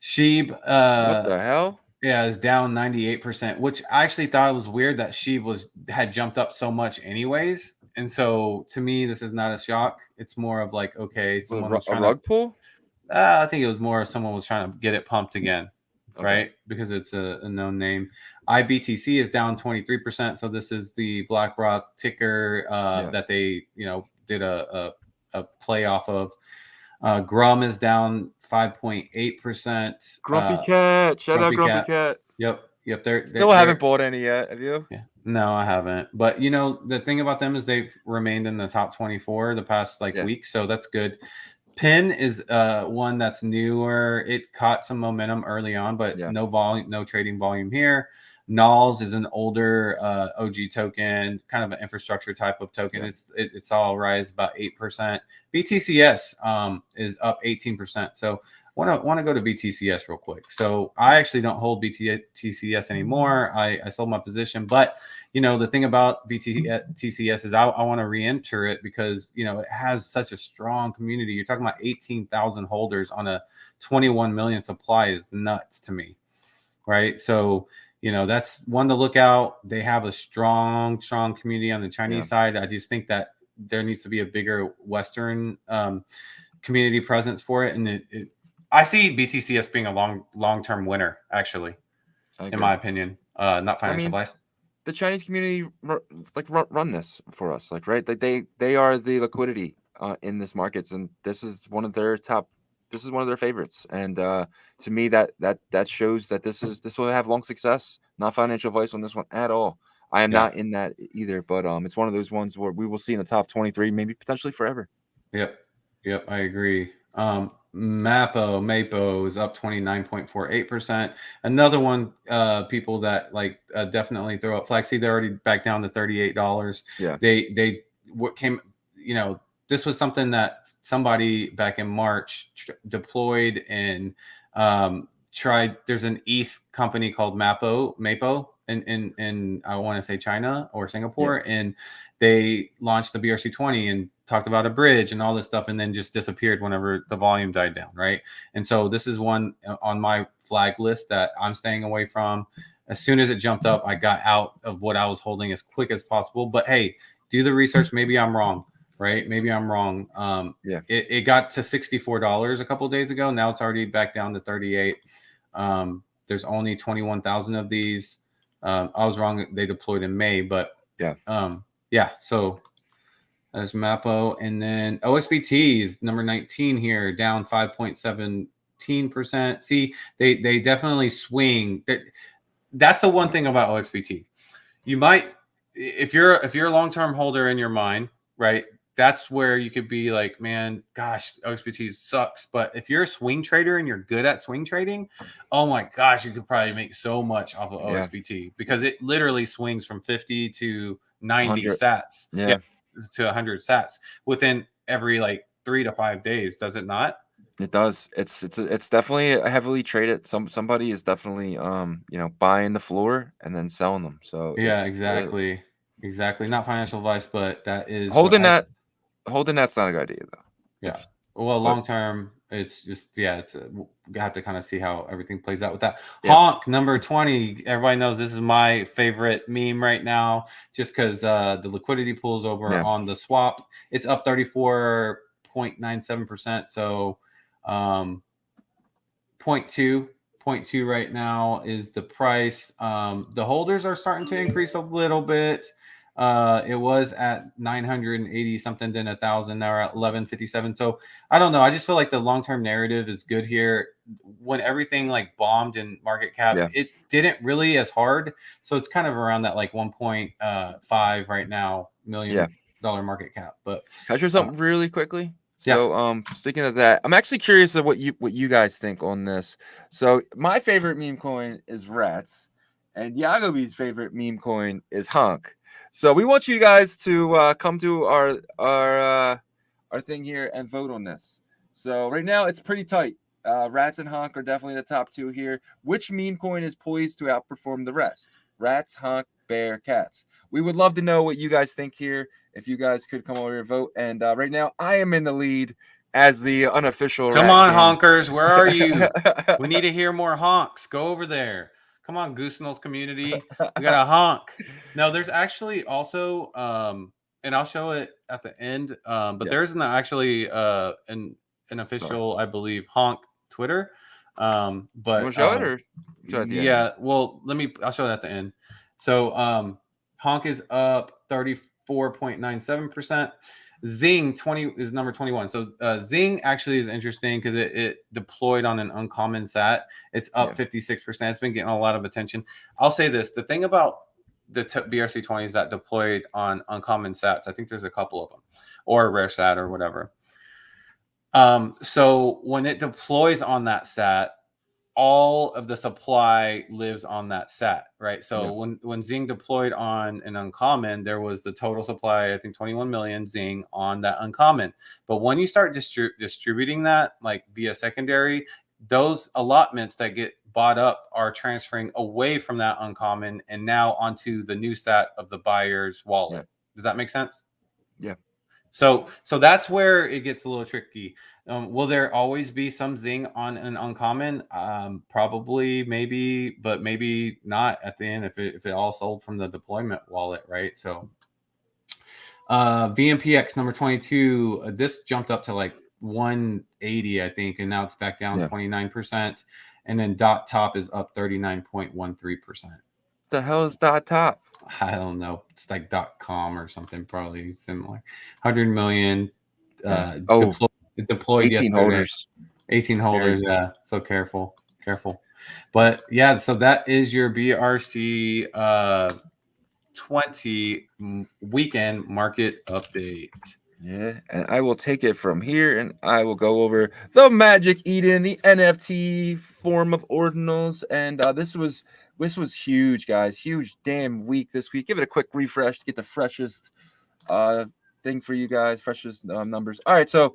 Sheeb what the hell? Yeah, is down 98%, which I actually thought was weird that Sheeb had jumped up so much anyways. And so to me, this is not a shock. It's more of like, okay, someone was trying a rug pull. I think it was more someone was trying to get it pumped again. Right, because it's a known name. IBTC is down 23%. So this is the BlackRock ticker that they did a play off of. Grum is down 5.8%. Grumpy Cat, shout out Grumpy Cat. Yep. Still haven't bought any yet. Have you? Yeah. No, I haven't. But the thing about them is they've remained in the top 24 the past week, so that's good. Pin is one that's newer. It caught some momentum early on, but no volume, no trading volume here. Nulls is an older OG token, kind of an infrastructure type of token. It's all rise about 8%. BTCS is up 18%. So Want to go to BTCS real quick. So I actually don't hold BTCS anymore. I sold my position, but the thing about BTCS is I want to re-enter it because it has such a strong community. You're talking about 18,000 holders on a 21 million supply is nuts to me, right? So that's one to look out. They have a strong community on the Chinese side. I just think that there needs to be a bigger Western community presence for it, and I see BTCS being a long-term winner, actually, in my opinion. Not financial advice. The Chinese community run this for us, right? Like they are the liquidity in this markets, and this is one of their top. This is one of their favorites, and to me, that shows that this will have long success. Not financial advice on this one at all. I am not in that either, but it's one of those ones where we will see in the top 23, maybe potentially forever. Yep, I agree. Mapo is up 29.48%. Another one, people that definitely throw up Flexi. They're already back down to $38. Yeah, they what came. This was something that somebody back in March deployed and tried. There's an ETH company called Mapo in I want to say China or Singapore, and they launched the BRC20 and talked about a bridge and all this stuff, and then just disappeared whenever the volume died down, right? And so this is one on my flag list that I'm staying away from. As soon as it jumped up, I got out of what I was holding as quick as possible. But hey, do the research. Maybe I'm wrong, right? Maybe I'm wrong. It got to $64 a couple of days ago. Now it's already back down to 38. There's only 21,000 of these. I was wrong. They deployed in May, but so there's Mapo, and then OSBT is number 19 here, down 5.17%. See, they definitely swing. That's the one thing about OSBT. You might, if you're a long-term holder in your mind, right? That's where you could be like, man, gosh, OSBT sucks. But if you're a swing trader and you're good at swing trading, oh my gosh, you could probably make so much off of OSBT because it literally swings from 50 to 90 sats. Yeah. To 100 sats within every 3 to 5 days. Does it not? It does. It's definitely heavily traded. Somebody is definitely buying the floor and then selling them. So exactly. Not financial advice, but that is holding that's not a good idea though. Yeah. Long term, it's just we have to kind of see how everything plays out with that. Honk number 20. Everybody knows this is my favorite meme right now, just because the liquidity pools over on the swap. It's up 34.97%. So 0.2 right now is the price. The holders are starting to increase a little bit. It was at 980 something, then 1,000. Now we're at 1157. So I don't know. I just feel like the long-term narrative is good here. When everything bombed in market cap, it didn't really as hard. So it's kind of around that 1.5 right now $1 million market cap. But can I share something really quickly? So sticking to that, I'm actually curious of what you guys think on this. So my favorite meme coin is Rats, and Yagobi's favorite meme coin is Honk. So we want you guys to come to our thing here and vote on this. So right now it's pretty tight. Rats and Honk are definitely the top two here. Which meme coin is poised to outperform the rest? Rats, Honk, Bear, Cats. We would love to know what you guys think here. If you guys could come over here and vote. And right now I am in the lead as the unofficial. Come on, honkers. Where are you? We need to hear more honks. Go over there. Come on, Goosenals community. We got a honk. No, there's actually also, and I'll show it at the end, but there's actually an official, I believe, honk Twitter. But you want to show it or show it at well, I'll show it at the end. So honk is up 34.97%. Zing 20 is number 21. So Zing actually is interesting because it deployed on an uncommon sat. It's up 56%. It's been getting a lot of attention. I'll say this: the thing about the BRC20s that deployed on uncommon sats, I think there's a couple of them, or a rare sat or whatever. So when it deploys on that sat, all of the supply lives on that sat, right? So when Zing deployed on an uncommon, there was the total supply, I think 21 million Zing on that uncommon. But when you start distributing that via secondary, those allotments that get bought up are transferring away from that uncommon and now onto the new set of the buyer's wallet. Yeah. Does that make sense? Yeah. So that's where it gets a little tricky. Will there always be some zing on an uncommon? Probably, maybe, but maybe not at the end if it all sold from the deployment wallet, right? So VMPX number 22, this jumped up to like 180, I think, and now it's back down 29%. And then dot top is up 39.13%. The hell is dot top? I don't know. It's like .com or something, probably similar. 100 million deployed 18 yesterday. holders. 18 holders, yeah. So careful. But yeah, so that is your BRC 20 weekend market update. Yeah, and I will take it from here, and I will go over the Magic Eden, the NFT form of ordinals, and this was huge, guys. Huge damn week this week. Give it a quick refresh to get the freshest thing for you guys, freshest numbers. All right, so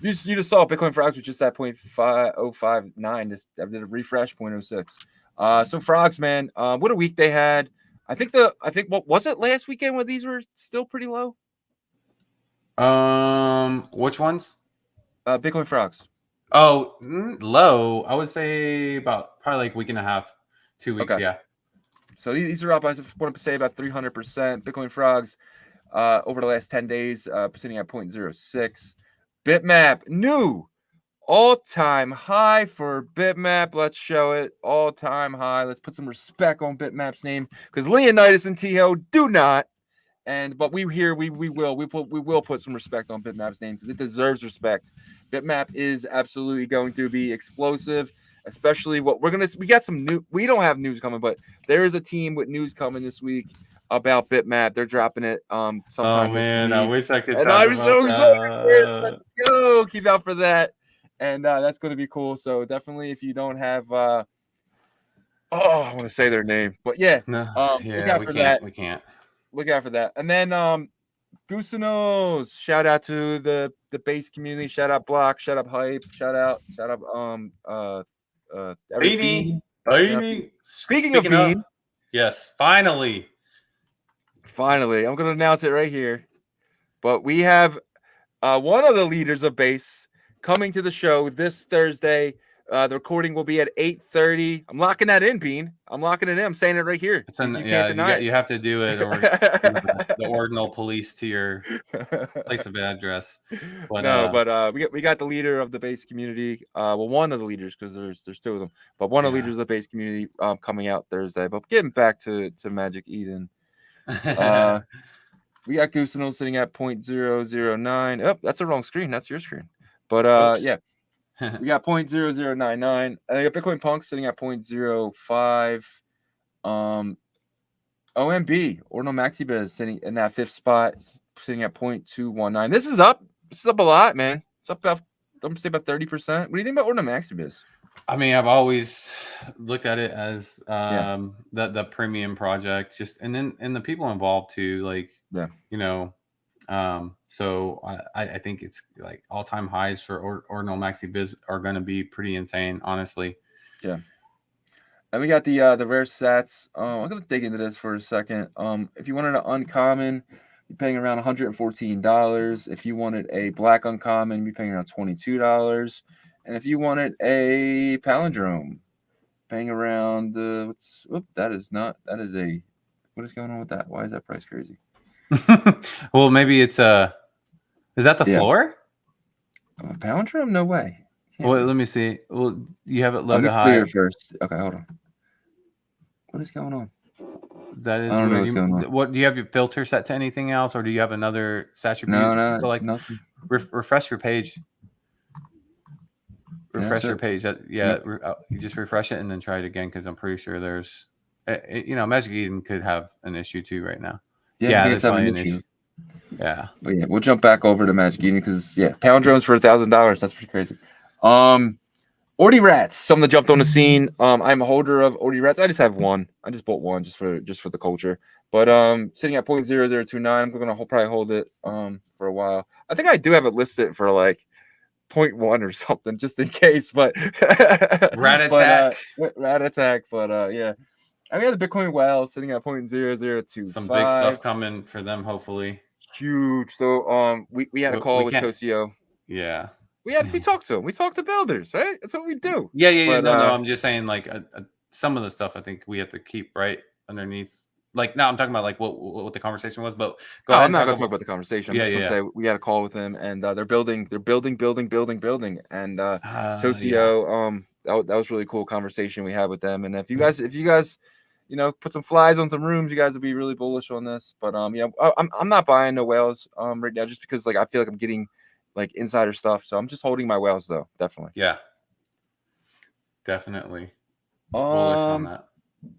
you just saw Bitcoin Frogs was just at 0.5059. Just I did a refresh 0.06. So Frogs, man, what a week they had. I think what was it last weekend when these were still pretty low? Which ones? Bitcoin Frogs. Oh, low. I would say about probably like a week and a half, 2 weeks. Okay. Yeah. So these are up. I want to say about 300%. Bitcoin Frogs over the last 10 days, sitting at 0.06. Bitmap new all-time high for Bitmap. Let's show it. All-time high. Let's put some respect on Bitmap's name because Leonidas and Tio do not. But we will put some respect on Bitmap's name because it deserves respect. Bitmap is absolutely going to be explosive, especially we got some new. We don't have news coming, but there is a team with news coming this week about Bitmap. They're dropping it sometime this week. I wish I could. And I'm so excited. Let's go. Keep out for that. And that's going to be cool. So definitely, if you don't have, I want to say their name, but yeah, look out for that. We can't. Look out for that. And then Gusinos, shout out to the base community. Shout out Block. Shout out Hype. Shout out Beanie. Speaking of Bean, yes, finally, I'm gonna announce it right here. But we have one of the leaders of base coming to the show this Thursday. The recording will be at 8:30. I'm locking that in, Bean. I'm locking it in. I'm saying it right here. You can't deny it. You have to do it, or the Ordinal police to your place of address. But we got the leader of the base community. Well, one of the leaders, because there's two of them, but one of the leaders of the base community coming out Thursday. But getting back to Magic Eden, we got Gusino sitting at 0.009. Oh, that's the wrong screen. That's your screen. But yeah. We got 0.0099. And I got Bitcoin Punk sitting at 0.05. OMB, Ordinal MaxiBiz sitting in that fifth spot, sitting at 0.219. This is up. This is up a lot, man. It's up about, I'm gonna say about 30%. What do you think about Ordinal MaxiBiz? I mean, I've always looked at it as the premium project, and the people involved too, like so I think it's like all-time highs for Ordinal MaxiBiz are going to be pretty insane, honestly. Yeah. And we got the rare sets. I'm gonna dig into this for a second. If you wanted an uncommon, you're paying around $114. If you wanted a black uncommon, you're paying around $22. And if you wanted a palindrome, paying around what is going on with that? Why is that price crazy? Well, maybe it's is that the floor? A palindrome? No way. Well, let me see. Well, you have it low to high. Clear first. Okay, hold on. What is going on? That is weird. What do you have your filter set to anything else, or do you have another attribute? No, so nothing. Refresh your page. Refresh your page. You just refresh it and then try it again, because I'm pretty sure there's, Magic Eden could have an issue too right now. Yeah, that's probably an issue. Yeah. But yeah, we'll jump back over to Magic Eden because palindromes for $1,000. That's pretty crazy. Ordi Rats, someone that jumped on the scene. I'm a holder of Ordi Rats. I just have one. I just bought one just for the culture. But sitting at 0.0029, we're gonna probably hold it for a while. I think I do have it listed for like 0.1 or something just in case, but rat attack. Rat attack. But yeah, I mean, the Bitcoin whale sitting at 0.0025. Some big stuff coming for them, hopefully. Huge. So we had a call with Tosio. Yeah. We talked to him. We talked to builders, right? That's what we do. Yeah. No. I'm just saying, like, some of the stuff I think we have to keep right underneath. Like, no, I'm talking about like what the conversation was. But go ahead. I'm not going to talk about the conversation. I'm just going to say we had a call with him, and they're building. And Tosio, that was really cool conversation we had with them. And if you guys, put some flies on some rooms, you guys would be really bullish on this. But yeah, I'm not buying no whales right now, just because like I feel like I'm getting like insider stuff. So I'm just holding my whales though, definitely. Yeah, definitely bullish on that.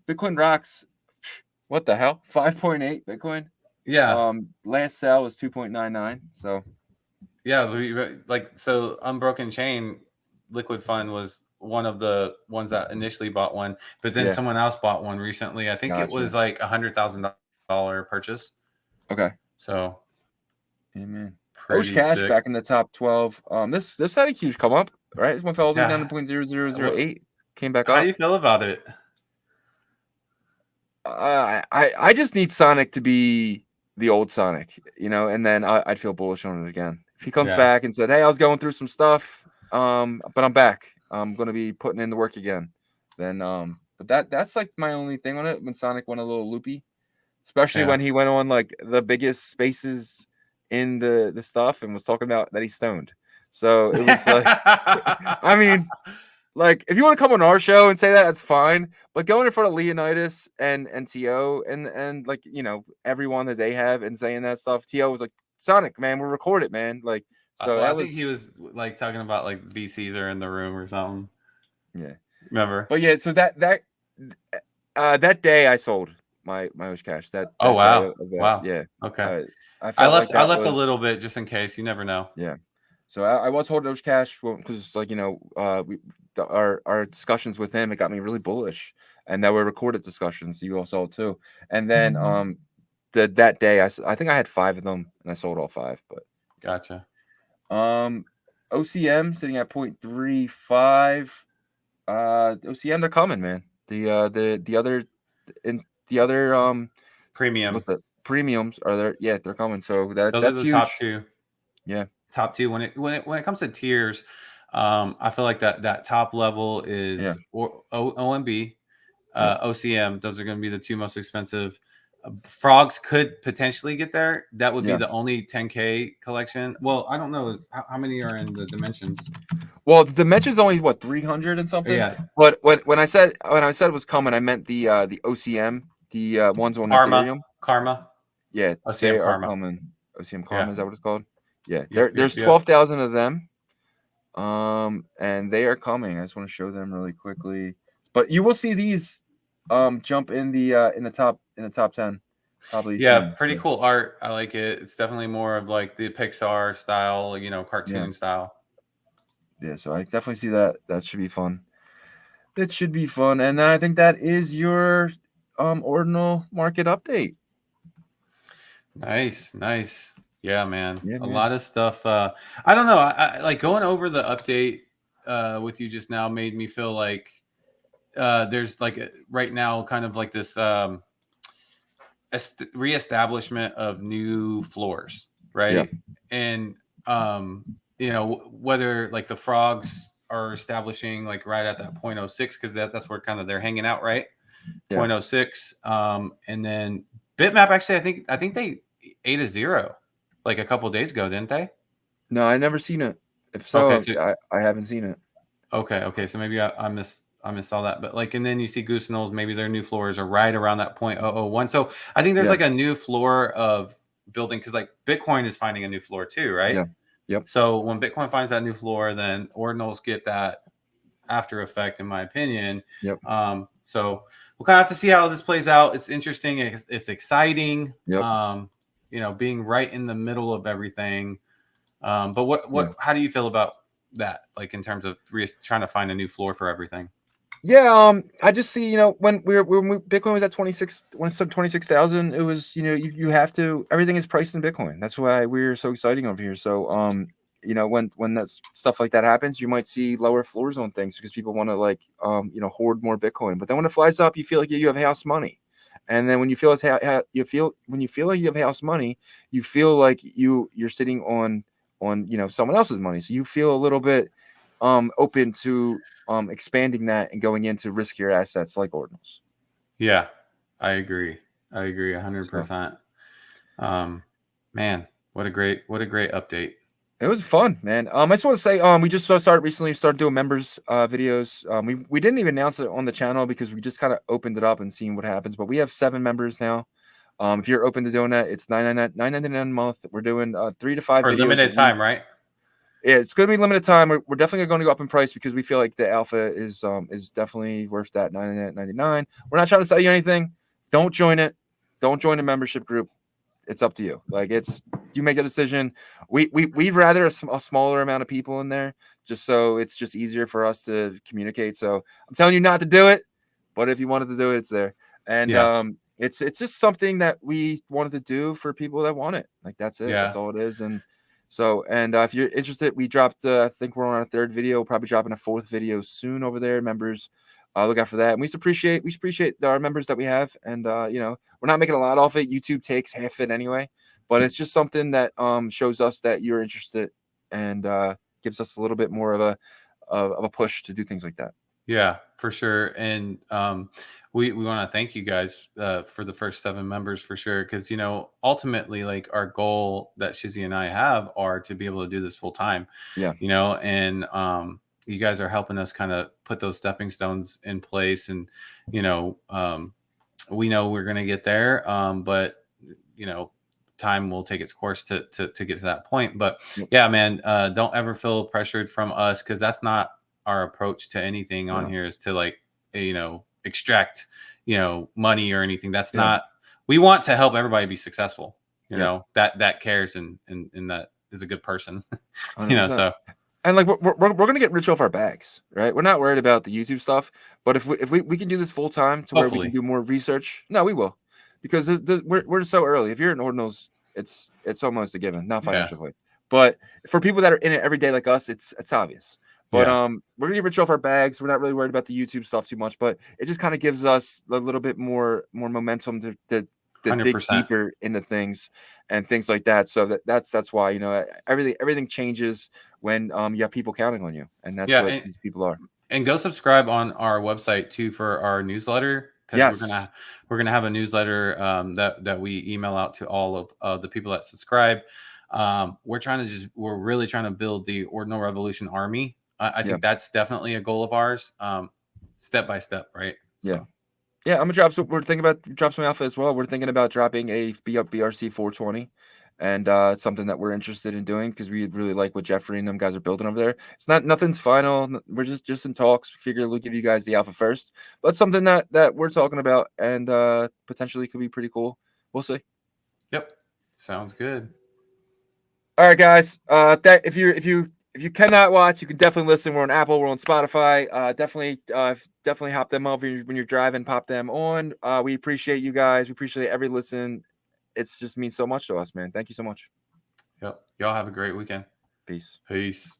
Bitcoin rocks. What the hell? 5.8 Bitcoin. Yeah. Last sale was 2.99. So yeah, so Unbroken Chain Liquid Fund was one of the ones that initially bought one, but then someone else bought one recently. I think it was like $100,000 purchase. Okay. So, amen. Osh Cash back in the top 12. This had a huge come up, right? This one fell all the way down to 0.0008. Came back up. How do you feel about it? I just need Sonic to be the old Sonic, and then I'd feel bullish on it again. If he comes back and said, "Hey, I was going through some stuff, but I'm back. I'm gonna be putting in the work again," then but that's like my only thing on it. When Sonic went a little loopy, especially when he went on like the biggest spaces in the stuff and was talking about that he's stoned. So it was like, I mean, like if you want to come on our show and say that, that's fine. But going in front of Leonidas and To and like everyone that they have and saying that stuff, To was like, Sonic, man, we'll record it, man. Like, so I think he was like talking about like VCs are in the room or something. Yeah, remember? But yeah, so that day I sold my Osh Cash. Wow. Yeah. Okay. I left a little bit just in case. You never know. Yeah. So I was holding Osh Cash because like our discussions with him, it got me really bullish, and that were recorded discussions. You all saw too. And then that day I think I had 5 of them and I sold all 5. But gotcha. OCM sitting at 0.35. OCM, they're coming, man. The other premium. What's the premiums are there? Yeah, they're coming. So that's are the huge. Top 2. Yeah, top 2. When it comes to tiers, I feel like that top level is OMB, OCM. Those are going to be the 2 most expensive. Frogs could potentially get there. That would be the only 10K collection. Well, I don't know how many are in the dimensions. Well, the dimensions only 300 and something. Yeah. But when I said it was coming, I meant the OCM, the ones on Ethereum. Karma. Yeah, OCM they Karma. are coming. OCM Karma, is that what it's called? Yeah. There's 12,000 of them. And they are coming. I just want to show them really quickly. But you will see these jump in the top 10 probably. Yeah, pretty cool art. I like it. It's definitely more of like the Pixar style, cartoon style. Yeah, so I definitely see that. That should be fun. It should be fun. And I think that is your ordinal market update. Nice. Yeah, man. A lot of stuff. I don't know. I like going over the update with you just now made me feel like there's like right now kind of like this reestablishment of new floors, right? And whether like the frogs are establishing like right at that 0.06 because that's where kind of they're hanging out, right? 0.06. And then Bitmap actually, I think they ate a 0 like a couple of days ago, didn't they? No, I never seen it. If so, I haven't seen it. Okay. So maybe I missed all that. But like, and then you see Goose Knolls, maybe their new floors are right around that 0.001. So I think there's like a new floor of building because like Bitcoin is finding a new floor too, right? Yeah. Yep. So when Bitcoin finds that new floor, then ordinals get that after effect, in my opinion. Yep. So we'll kind of have to see how this plays out. It's interesting. It's exciting. Yep. Being right in the middle of everything. But how do you feel about that? Like in terms of trying to find a new floor for everything? Yeah. I just see, when Bitcoin was at 26,000, it was, you have to, everything is priced in Bitcoin. That's why we're so exciting over here. So, you know, when that stuff like that happens, you might see lower floors on things because people want to like you know, hoard more Bitcoin. But then when it flies up, you feel like you have house money. And then when you feel as when you feel like you have house money, you feel like you're sitting on you know, someone else's money. So you feel a little bit open to expanding that and going into riskier assets like ordinals. Yeah, I agree. 100%. Man, what a great update. It was fun, man. I just want to say, we just started doing members videos. We didn't even announce it on the channel because we just kind of opened it up and seeing what happens. But we have 7 members now. If you're open to doing that, it's $9.99 a month. We're doing 3 to 5 for videos limited time, right? Yeah, it's going to be limited time. We're definitely going to go up in price because we feel like the alpha is definitely worth that $99.99. We're not trying to sell you anything. Don't join it. Don't join the membership group. It's up to you. Like, it's, you make a decision. We'd rather a smaller amount of people in there, just so it's just easier for us to communicate. So I'm telling you not to do it, but if you wanted to do it, it's there. And it's just something that we wanted to do for people that want it. Like, that's it. That's all it is. And so, and if you're interested, we dropped, I think we're on our 3rd video. We'll probably dropping a 4th video soon over there. Members, look out for that. And we appreciate our members that we have. And you know, we're not making a lot off it. YouTube takes half it anyway, but it's just something that shows us that you're interested and gives us a little bit more of a push to do things like that. Yeah, for sure. And we want to thank you guys for the first 7 members for sure, because you know, ultimately, like, our goal that Shizzy and I have are to be able to do this full time. Yeah, you know, and you guys are helping us kind of put those stepping stones in place. And you know, we know we're going to get there, but you know, time will take its course to get to that point. But yeah, man, don't ever feel pressured from us, because that's not our approach to anything on here, is to, like, you know, extract, you know, money or anything. That's not, we want to help everybody be successful, you know, that cares and that is a good person. You know, so. And like, we're gonna get rich off our bags, right? We're not worried about the YouTube stuff, but if we can do this full time to where we can do more research, no, we will, because we're so early. If you're in ordinals, it's almost a given, not financial advice, but for people that are in it every day like us, it's obvious. But we're gonna get rich off our bags. We're not really worried about the YouTube stuff too much, but it just kind of gives us a little bit more momentum to 100%. Dig deeper into things and things like that. So that's why, you know, everything changes when you have people counting on you, and that's what these people are. And go subscribe on our website too for our newsletter, because we're gonna have a newsletter that we email out to all of the people that subscribe. We're really trying to build the Ordinal Revolution army. I think that's definitely a goal of ours, step by step, right? So. Yeah, I'm gonna drop. So we're thinking about drop some alpha as well. We're thinking about dropping a BRC 420, and it's something that we're interested in doing because we really like what Jeffrey and them guys are building over there. It's nothing's final. We're just in talks. Figure we'll give you guys the alpha first, but something that we're talking about and potentially could be pretty cool. We'll see. Yep, sounds good. All right, guys. That if you cannot watch, you can definitely listen. We're on Apple, we're on Spotify. Definitely hop them up when you're driving, pop them on. We appreciate you guys. We appreciate every listen. It's just means so much to us, man. Thank you so much. Yep. Y'all have a great weekend. Peace. Peace.